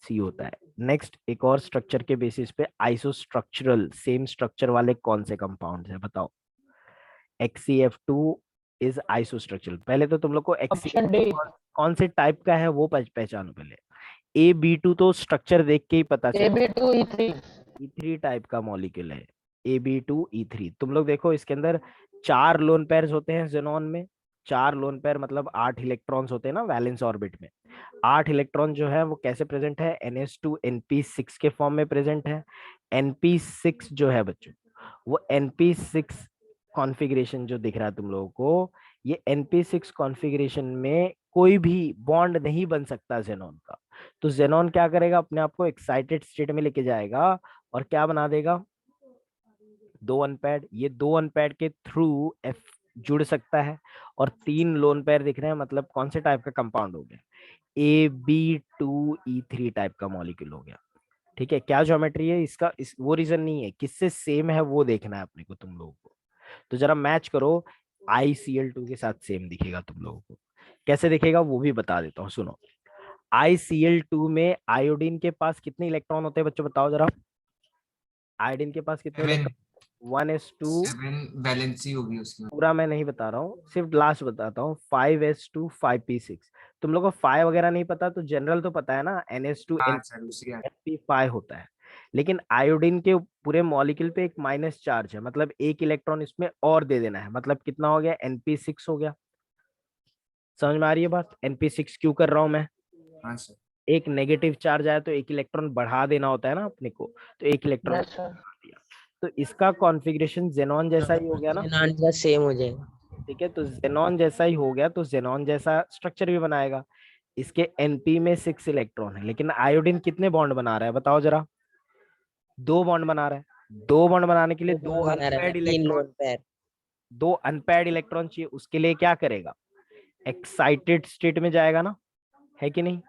A: सी होता है। नेक्स्ट, एक और स्ट्रक्चर के बेसिस पे आइसोस्ट्रक्चरल सेम स्ट्रक्चर वाले कौन से कंपाउंड्स हैं बताओ? XCF2 is आइसोस्ट्रक्चरल। पहले तो तुम लोग को
E: ऑप्शन
A: XCF2
E: डी।
A: कौन से टाइप का है वो पहचानो पहले। AB2 तो स्ट्रक्चर देख के ही पता चला,
E: AB2E3।
A: E3 टाइप का मॉलिक्यूल है। AB2E3 तुम लोग देखो, इसके अंदर 4 लोन पेयर्स होते हैं जेनॉन में। 4 लोन पेयर मतलब 8 इलेक्ट्रॉन्स होते हैं ना वैलेंस ऑर्बिट में। 8 इलेक्ट्रॉन जो है वो कैसे प्रेजेंट है? NH2 NP6 के फॉर्म में प्रेजेंट है। NP6 जो है बच्चों, वो NP6 कॉन्फ़िगरेशन जो दिख रहा है तुम लोगों को, ये NP6 कॉन्फ़िगरेशन में कोई भी बॉन्ड नहीं बन सकता जेनॉन का। तो जेनॉन क्या करेगा? अपने आप को एक्साइटेड स्टेट में लेके जाएगा और क्या बना देगा? 2 अनपैड। ये 2 अनपैड के थ्रू F जुड़ सकता है, और 3 लोन पेयर दिख रहे हैं, मतलब कौन से टाइप का कंपाउंड हो गया? AB2E3 टाइप का मॉलिक्यूल हो गया। ठीक है, क्या ज्योमेट्री है इसका? वो रीजन नहीं है, किससे सेम है वो देखना है अपने को तुम लोगों को। तो जरा मैच करो, ICl2 के साथ सेम दिखेगा तुम लोगों को। कैसे दिखेगा वो भी बता देता हूँ, सुनो। ICl2 में आयोडीन के पास कितने इलेक्ट्रॉन होते हैं बच्चों, बताओ जरा। आयोडीन के पास कितने
D: 7
A: इलेक्ट्रॉन? 1s2।
D: 7 बैलेंसी होगी उसमें।
A: पूरा मैं नहीं बता रहा हूँ, सिर्फ लास्ट बताता हूँ। 5s2 5p6। तुम लोग को 5 वगैरह नहीं पता तो जनरल तो पता है ना, NH2
D: हाँ सर उसी का।
A: NP5 होता है। लेकिन आयोडीन के पूरे मॉलिक्यूल पे एक माइनस चार्ज है, मतलब एक इलेक्ट्रॉन इसमें और दे देना है, मतलब कितना हो गया? NP6 हो गया। समझ में आ रही है बात? NP6 क्यों कर रहा हूं मैं?
D: हाँ सर।
A: एक नेगेटिव चार्ज आया तो एक इलेक्ट्रॉन बढ़ा देना होता है ना अपने को, तो एक इलेक्ट्रॉन
E: यस सर।
A: दिया। तो इसका कॉन्फ़िगरेशन जेनॉन जैसा ही हो गया ना,
C: Xenon का सेम हो जाएगा।
A: ठीक है। तो जेनॉन जैसा ही हो गया, तो जेनॉन जैसा स्ट्रक्चर भी बनाएगा। इसके एनपी में 6 इलेक्ट्रॉन है, लेकिन आयोडीन कितने बॉन्ड बना रहा है बताओ जरा? 2 बॉन्ड बना रहा है। 2 बॉन्ड बनाने के लिए
C: वो
A: दो
C: कौन बना रहा है?
A: Unpaired
C: 3
A: electron,
C: lone pair.
A: 2 unpaired electron चाहिए। उसके लिए क्या करेगा? एक्साइटेड स्टेट में जाएगा ना, है कि नहीं?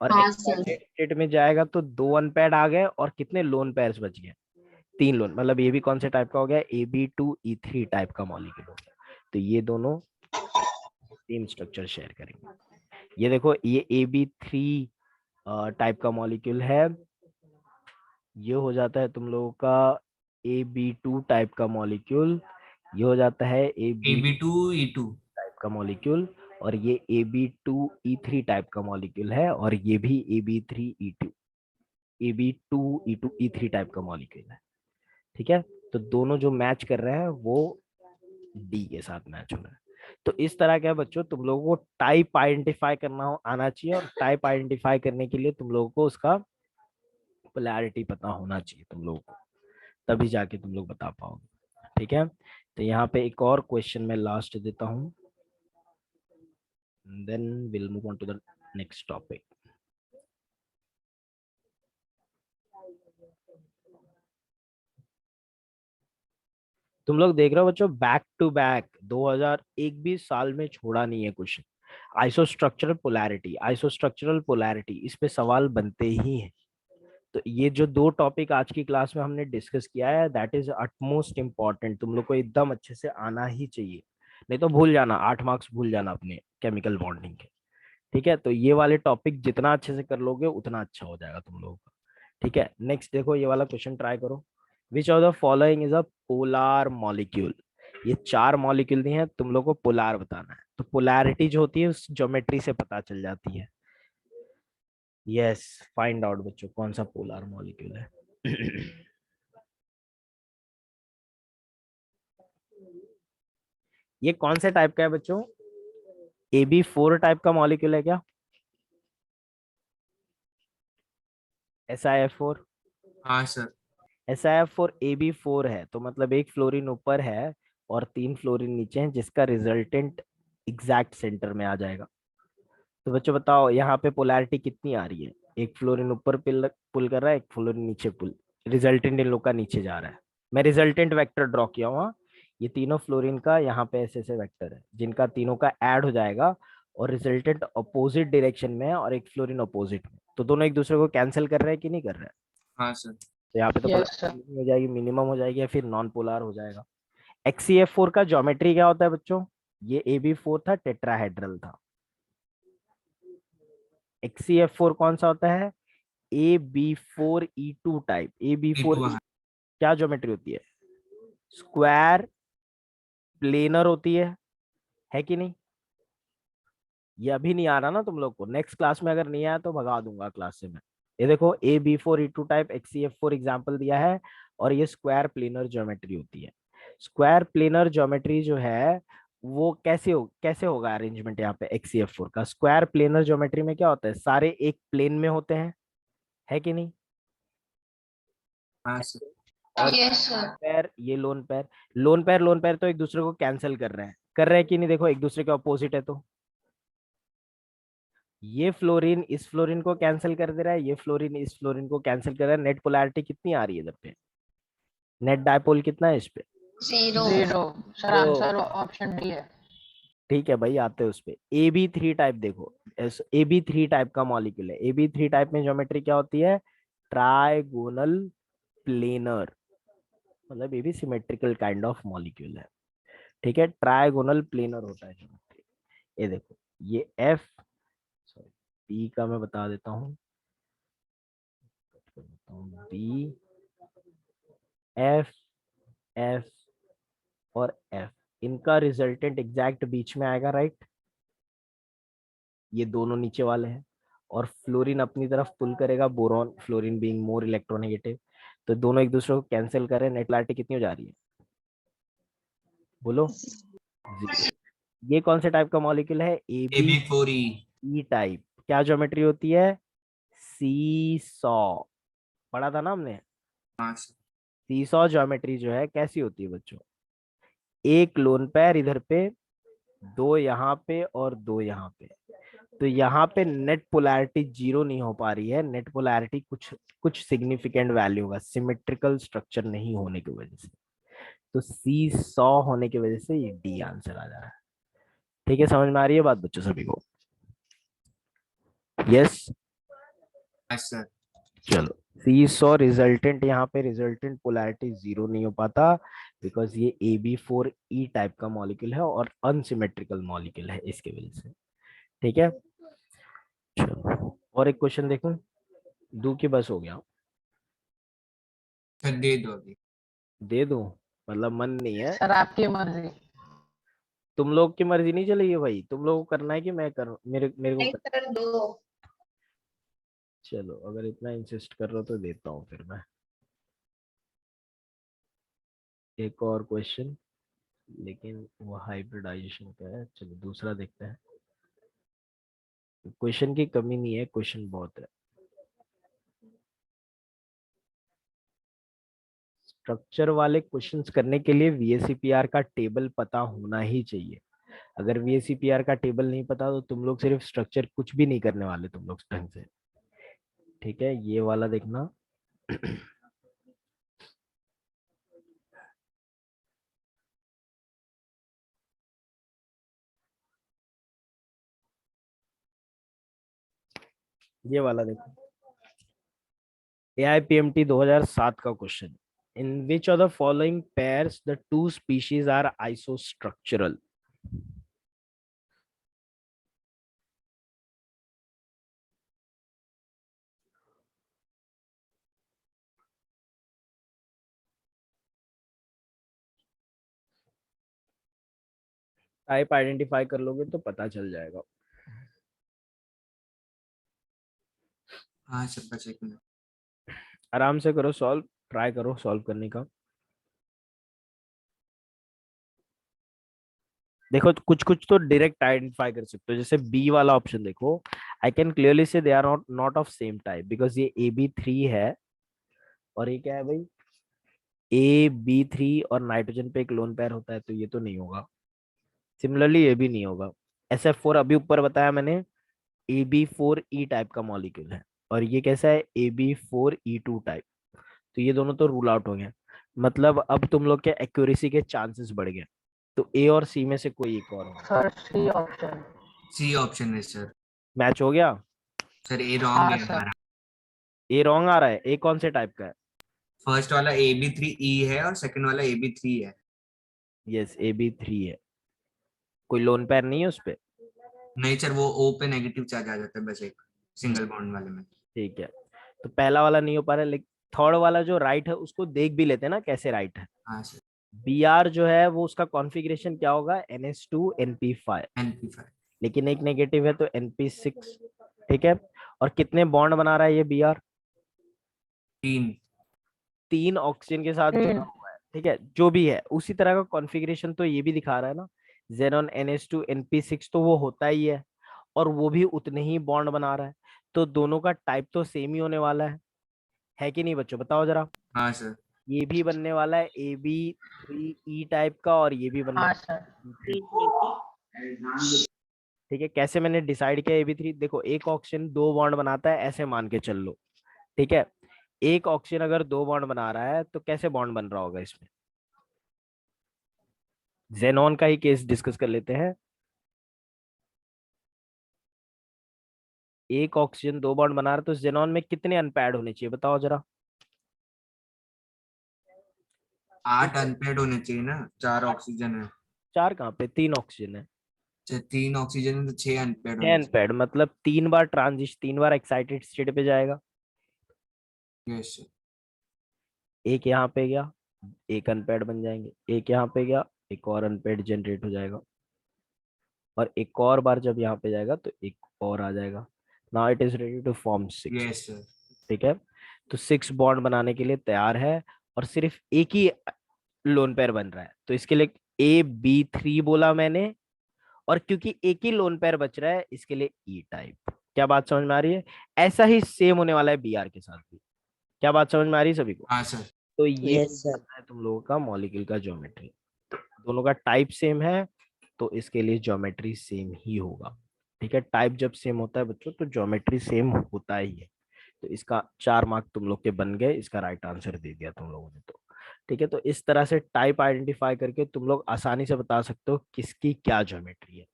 A: और
B: हाँ सर।
A: एक्साइटेड स्टेट में जाएगा तो 2 अनपेयर्ड आ गए और कितने लोन पेयर्स बच गए? 3 लोन। मतलब ये भी कौन से टाइप का हो गया? Ab2E3 टाइप का मॉलिक्यूल हो गया। तो ये दोनों सेम स्ट्रक्चर शेयर करेंगे। ये देखो, ये Ab3 टाइप का मॉलिक्यूल है। ये हो जाता है तुम लोगों का Ab2 टाइप का मॉलिक्यूल। ये हो जाता है Ab
D: AB2E2।
A: टाइप का मॉलिक्यूल। और ये Ab2E3 टाइप का मॉलिक्यूल है, और ये भी Ab2E3 टाइप का मॉलिक्यूल है। ठीक है। तो दोनों जो मैच कर रहे हैं वो डी के साथ मैच हो रहा है। तो इस तरह क्या बच्चों, तुम लोगों को टाइप आइडेंटिफाई करना आना चाहिए, और टाइप आइडेंटिफाई करने के लिए तुम लोगों को उसका पोलैरिटी पता होना चाहिए तुम लोगों को, तभी जाके तुम लोग बता पाओगे। ठीक है। तो यहाँ पे एक और क्वेश्चन मैं लास्ट देता हूँ, then will move on to the next topic. तुम लोग देख रहे हो बच्चों, बैक टू बैक 2001 भी साल में छोड़ा नहीं है क्वेश्चन। आइसोस्ट्रक्चरल पोलैरिटी, आइसोस्ट्रक्चरल पोलैरिटी, इस पे सवाल बनते ही हैं। तो ये जो 2 टॉपिक आज की क्लास में हमने डिस्कस किया है, दैट इज अटमोस्ट इम्पॉर्टेंट। तुम लोग को एकदम अच्छे से आना ही चाहिए, नहीं तो भूल जाना, 8 मार्क्स भूल जाना अपने केमिकल बॉन्डिंग के। ठीक है। तो ये वाले टॉपिक जितना अच्छे से कर लोगे उतना अच्छा हो जाएगा तुम लोगों का। ठीक है। नेक्स्ट देखो, ये वाला क्वेश्चन ट्राई करो। विच of the following is a polar molecule? ये 4 मॉलिक्यूल दिए हैं, तुम लोग को पोलार बताना है। तो पोलैरिटी जो होती है उस ज्योमेट्री से पता चल जाती है। यस, फाइंड आउट बच्चों कौन सा पोलार मॉलिक्यूल है। ये कौन से टाइप का है बच्चों? Ab4 टाइप का मॉलिक्यूल है क्या? SiF4।
D: हाँ सर।
A: SiF4 Ab4 है, तो मतलब एक फ्लोरीन ऊपर है और 3 फ्लोरीन नीचे हैं, जिसका रिजल्टेंट एग्जैक्ट सेंटर में आ जाएगा। तो बच्चों बताओ यहाँ पे पोलैरिटी कितनी आ रही है? एक फ्लोरीन ऊपर पुल कर रहा है, एक फ्लोरीन नीचे पुल, रिजल्टेंट इन लोग का नीचे जा रहा है। मैं रिजल्टेंट वेक्टर ड्रॉ किया हुआ, ये तीनों फ्लोरीन का यहाँ पे ऐसे ऐसे वेक्टर है, जिनका तीनों का ऐड हो जाएगा, और रिजल्टेंट अपोजिट डायरेक्शन में है, और एक फ्लोरीन अपोजिट में। तो दोनों एक दूसरे को कैंसिल कर रहे हैं कि नहीं कर रहे हैं?
D: हाँ सर।
A: तो यहाँ पे तो
E: यस सर।
A: पोलैरिटी हो जाएगी, मिनिमम हो जाएगी, या फिर नॉन पोलर हो जाएगा। XCF4 का ज्योमेट्री क्या होता है बच्चों? ये Ab4 था, टेट्राहेड्रल था। XCF4 कौन सा होता है? Ab4E2 type. Ab4
D: E2। हाँ
A: क्या ज्योमेट्री होती है? स्क्वायर प्लेनर होती है कि नहीं? ये अभी नहीं आ रहा ना तुम लोग को, नेक्स्ट क्लास में अगर नहीं आया तो भगा दूंगा क्लास से मैं। ये देखो, Ab4E2 टाइप XCF4 एग्जाम्पल दिया है, और ये स्क्वायर प्लेनर ज्योमेट्री होती है। स्क्वायर प्लेनर ज्योमेट्री जो है वो कैसे होगा अरेंजमेंट यहाँ पे? XCF4 का स्क्वायर प्लेनर ज्योमेट्री में क्या होता है? सारे एक प्लेन में होते हैं, है कि नहीं?
D: हाँ सर।
A: और
B: यस सर।
A: पैर, ये लोन पैर तो एक दूसरे को कैंसिल कर रहे हैं कि नहीं? देखो एक दूसरे के अपोजिट है, तो ये फ्लोरीन इस फ्लोरीन को कैंसिल कर दे रहा है, ये फ्लोरीन इस फ्लोरीन को कैंसिल कर रहा है। नेट पोलैरिटी कितनी आ रही है इधर पे? नेट डायपोल कितना है इस पे?
B: 0।
E: 0 सर,
A: तो
E: आंसर ऑप्शन डी है।
A: ठीक है भाई, आते हैं उस पे। Ab3 टाइप देखो, Ab3 टाइप का मॉलिक्यूल है। Ab3 टाइप में ज्योमेट्री क्या होती है? ट्राइगोनल प्लेनर, मतलब ये भी सिमेट्रिकल काइंड ऑफ मॉलिक्यूल है। ठीक है, ट्राइगोनल प्लेनर होता है ज्योमेट्री। ये देखो, ये F, सॉरी P का मैं बता देता हूँ, B, F, F और F, इनका रिजल्टेंट एग्जैक्ट बीच में आएगा, राइट? ये दोनों नीचे वाले हैं, और फ्लोरीन अपनी तरफ पुल करेगा, boron, fluorine being more electronegative. तो दोनों एक दूसरे को कैंसिल कर रहे हैं, नेट पोलैरिटी कितनी हो जा रही है? बोलो। 0। ये कौन से टाइप का मॉलिक्यूल है?
D: AB4E।
A: E type. क्या ज्योमेट्री होती है? सीसॉ पढ़ा था ना हमने।
D: हाँ सर।
A: सीसॉ ज्योमेट्री जो है कैसी होती है बच्चों, एक लोन पेयर इधर पे, दो यहाँ पे और दो यहाँ पे। तो यहाँ पे नेट पोलैरिटी जीरो नहीं हो पा रही है, नेट पोलैरिटी कुछ कुछ सिग्निफिकेंट वैल्यू होगा, सिमेट्रिकल स्ट्रक्चर नहीं होने की वजह से। तो सी सॉ होने की वजह से ये डी आंसर आ जा रहा है। ठीक है, समझ में आ रही है बात बच्चों सभी को? यस।
D: Yes sir.
A: चलो, सी सॉ रिजल्टेंट, यहाँ पे रिजल्टेंट पोलैरिटी जीरो नहीं हो पाता बिकॉज ये AB4E टाइप का मॉलिक्यूल है और अनसिमेट्रिकल मॉलिक्यूल है इसके वजह से। ठीक है, चलो और एक क्वेश्चन देखूं, दो की बस हो गया।
D: सर दे दो अभी।
A: दे दूं? मतलब मन नहीं है?
E: सर आपकी मर्जी।
A: तुम लोग की मर्जी नहीं चलेगी भाई, तुम लोगों को करना है कि मैं करूं? मेरे मेरे को
B: नहीं सर, दो।
A: चलो अगर इतना इंसिस्ट कर रहे हो तो देता हूँ फिर मैं एक और क्वेश्चन, लेकिन वो हाइब्रिडाइजेशन का है। चलो दूसरा देखते हैं। क्वेश्चन की कमी नहीं है, क्वेश्चन बहुत है। स्ट्रक्चर वाले क्वेश्चंस करने के लिए VSEPR का टेबल पता होना ही चाहिए। अगर VSEPR का टेबल नहीं पता तो तुम लोग सिर्फ स्ट्रक्चर कुछ भी नहीं करने वाले तुम लोग ढंग से। ठीक है, ये वाला देखना। ये वाला देखो, AIPMT 2007 का question. In which of the following pairs the two species are isostructural? Type identify कर लोगे तो पता चल जाएगा।
D: हाँ सर बस एक मिनट।
A: आराम से करो सॉल्व, ट्राई करो सॉल्व करने का। देखो कुछ कुछ तो डायरेक्ट आइडेंटिफाई कर सकते हो, जैसे बी वाला ऑप्शन देखो, आई can clearly say they are not not of same type because ये AB3 है और ये क्या है भाई, AB3 और नाइट्रोजन पे एक लोन पेयर होता है, तो ये तो नहीं होगा। सिमिलरली ये भी नहीं होगा। SF4 अभी ऊपर बताया मैंने, AB4E टाइप का मॉलिक्यूल है और ये कैसा है, AB4E2 टाइप। तो ये दोनों तो रूल आउट हो गए, मतलब अब तुम लोग के एक्यूरेसी के चांसेस बढ़ गए। तो A और C में से कोई एक और होगा।
E: Sir C option.
D: C option है सर।
A: मैच हो गया?
D: सर ए रॉन्ग
E: हाँ
D: है
E: सर।
D: हमारा।
A: A रॉन्ग आ रहा है, A कौन से टाइप का है?
D: फर्स्ट वाला AB3E है और सेकंड वाला AB3 है।
A: यस AB3 है। कोई लोन पेयर नहीं है उस पे?
D: नहीं सर, वो O पे नेगेटिव चार्ज आ जाता है बस एक सिंगल बॉन्ड वाले में।
A: ठीक है, तो पहला वाला नहीं हो पा रहा है, लेकिन थर्ड वाला जो राइट है उसको देख भी लेते हैं ना कैसे राइट है।
D: हाँ सर।
A: BR जो है वो उसका कॉन्फ़िगरेशन क्या होगा, NH2 NP5,
D: NP5।
A: लेकिन एक नेगेटिव है तो NP6। ठीक है, और कितने बॉन्ड बना रहा है ये BR?
D: 3।
A: तीन ऑक्सीजन के साथ जुड़ा हुआ है। ठीक है, जो भी है उसी तरह का कॉन्फ़िगरेशन तो ये भी दिखा रहा है ना, Xenon NH2 NP6 तो वो होता ही है और वो भी उतने ही बॉन्ड बना रहा है, तो दोनों का टाइप तो सेम ही होने वाला है कि नहीं बच्चों, बताओ जरा।
D: हाँ सर।
A: ये भी बनने वाला है AB3E टाइप का और ये भी बनने
E: हाँ
A: वाला
E: सर।
A: है AB3। ठीक है, कैसे मैंने डिसाइड किया AB3, देखो एक ऑक्सीजन दो बॉन्ड बनाता है ऐसे मान के चल लो। ठीक है, एक ऑक्सीजन अगर दो बॉन्ड बना रहा है तो कैसे बॉन्ड बन रहा होगा इसमें? जेनॉन का ही केस डिस्कस कर लेते हैं। एक ऑक्सीजन दो बॉन्ड बना रहा है तो जेनॉन में कितने अनपैड होने चाहिए बताओ जरा।
D: 8 अनपेड होने चाहिए ना, 4 ऑक्सीजन है।
A: चार कहाँ पे, तीन ऑक्सीजन है।
D: अच्छा 3 ऑक्सीजन है तो 6 अनपेड
A: छह
D: होने चाहिए।
A: अनपैड मतलब तीन बार एक्साइटेड स्टेट पे जाएगा।
D: Yes sir.
A: एक यहाँ पे गया, एक अनपैड बन जाएंगे, एक यहाँ पे गया, एक और अनपैड जनरेट हो जाएगा, और एक और बार जब यहाँ पे जाएगा तो एक और आ जाएगा। Now it is ready to form 6।
D: Yes sir.
A: ठीक है, तो 6 बॉन्ड बनाने के लिए तैयार है और सिर्फ एक ही लोन पेयर बन रहा है, तो इसके लिए AB3 बोला मैंने, और क्योंकि एक ही लोन पेयर बच रहा है इसके लिए E टाइप। क्या बात समझ में आ रही है? ऐसा ही सेम होने वाला है बीआर के साथ भी। क्या बात समझ में आ रही है सभी को?
D: हाँ सर।
A: तो ये
C: Yes,
A: हो
C: sir.
A: जाता है तुम लोगों का मॉलिक्यूल का ज्योमेट्री। दोनों का टाइप सेम है तो इसके लिए ज्योमेट्री सेम ही होगा। ठीक है, टाइप जब सेम होता है बच्चों तो ज्योमेट्री सेम होता ही है। तो इसका 4 मार्क तुम लोग के बन गए, इसका राइट आंसर दे दिया तुम लोगों ने तो। ठीक है, तो इस तरह से टाइप आइडेंटिफाई करके तुम लोग आसानी से बता सकते हो किसकी क्या ज्योमेट्री है।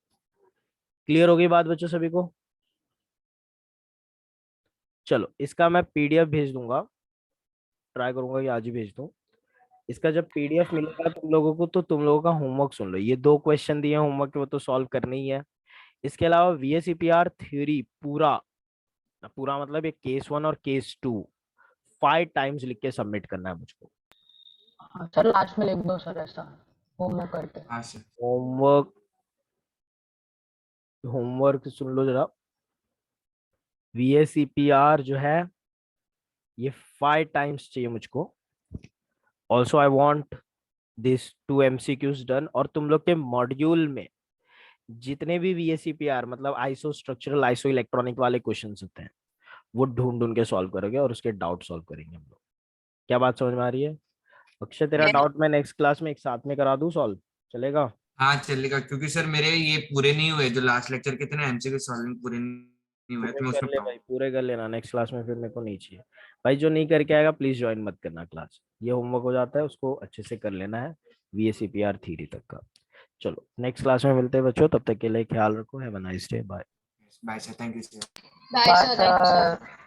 A: क्लियर हो गई बात बच्चों सभी को? चलो, इसका मैं पीडीएफ भेज दूंगा, ट्राई करूंगा कि आज ही भेज दूं। इसका जब पीडीएफ मिलेगा तुम लोगों को तो तुम लोगों का होमवर्क सुन लो। ये 2 क्वेश्चन दिए होमवर्क के, वो तो सॉल्व करनी ही है। इसके अलावा वीएसईपीआर थ्योरी पूरा पूरा मतलब ये केस 1 और केस 2 5 टाइम्स लिख के सबमिट करना है मुझको।
E: हाँ सर, लास्ट में लिख दो सर, ऐसा होमवर्क करके।
D: हाँ सर।
A: होमवर्क होमवर्क सुन लो जरा। वीएसईपीआर जो है ये 5 टाइम्स चाहिए मुझको। Also I want this 2 MCQs done. और तुम लोग के मॉड्यूल में जितने भी वीएसईपीआर मतलब आइसो स्ट्रक्चरल आइसो इलेक्ट्रॉनिक वाले क्वेश्चंस होते हैं वो ढूंढ ढूंढ के सॉल्व करोगे और उसके डाउट सॉल्व करेंगे हम लोग। क्या बात समझ में आ रही है? अक्षय तेरा डाउट मैं नेक्स्ट क्लास में एक साथ में करा दूं सॉल्व, चलेगा?
D: हाँ चलेगा, क्योंकि सर मेरे ये पूरे नहीं हुए, जो लास्ट लेक्चर के थे ना एमसीक्यू सॉल्विंग पूरे नहीं हुए,
A: पूरे
D: तो मैं
A: कर
D: उसमें
A: ले भाई, पूरे कर लेना। नेक्स्ट क्लास में फिर मेरे को नहीं चाहिए भाई। जो नहीं करके आएगा प्लीज ज्वाइन मत करना क्लास। ये होमवर्क हो जाता है, उसको अच्छे से कर लेना है वीएसईपीआर थ्योरी तक का। चलो नेक्स्ट क्लास में मिलते हैं बच्चों, तब तक के लिए ख्याल रखो। Have a nice day, bye.
D: Bye sir, thank you sir.
B: Bye,
E: bye
B: sir. Thank you, sir.
E: Sir.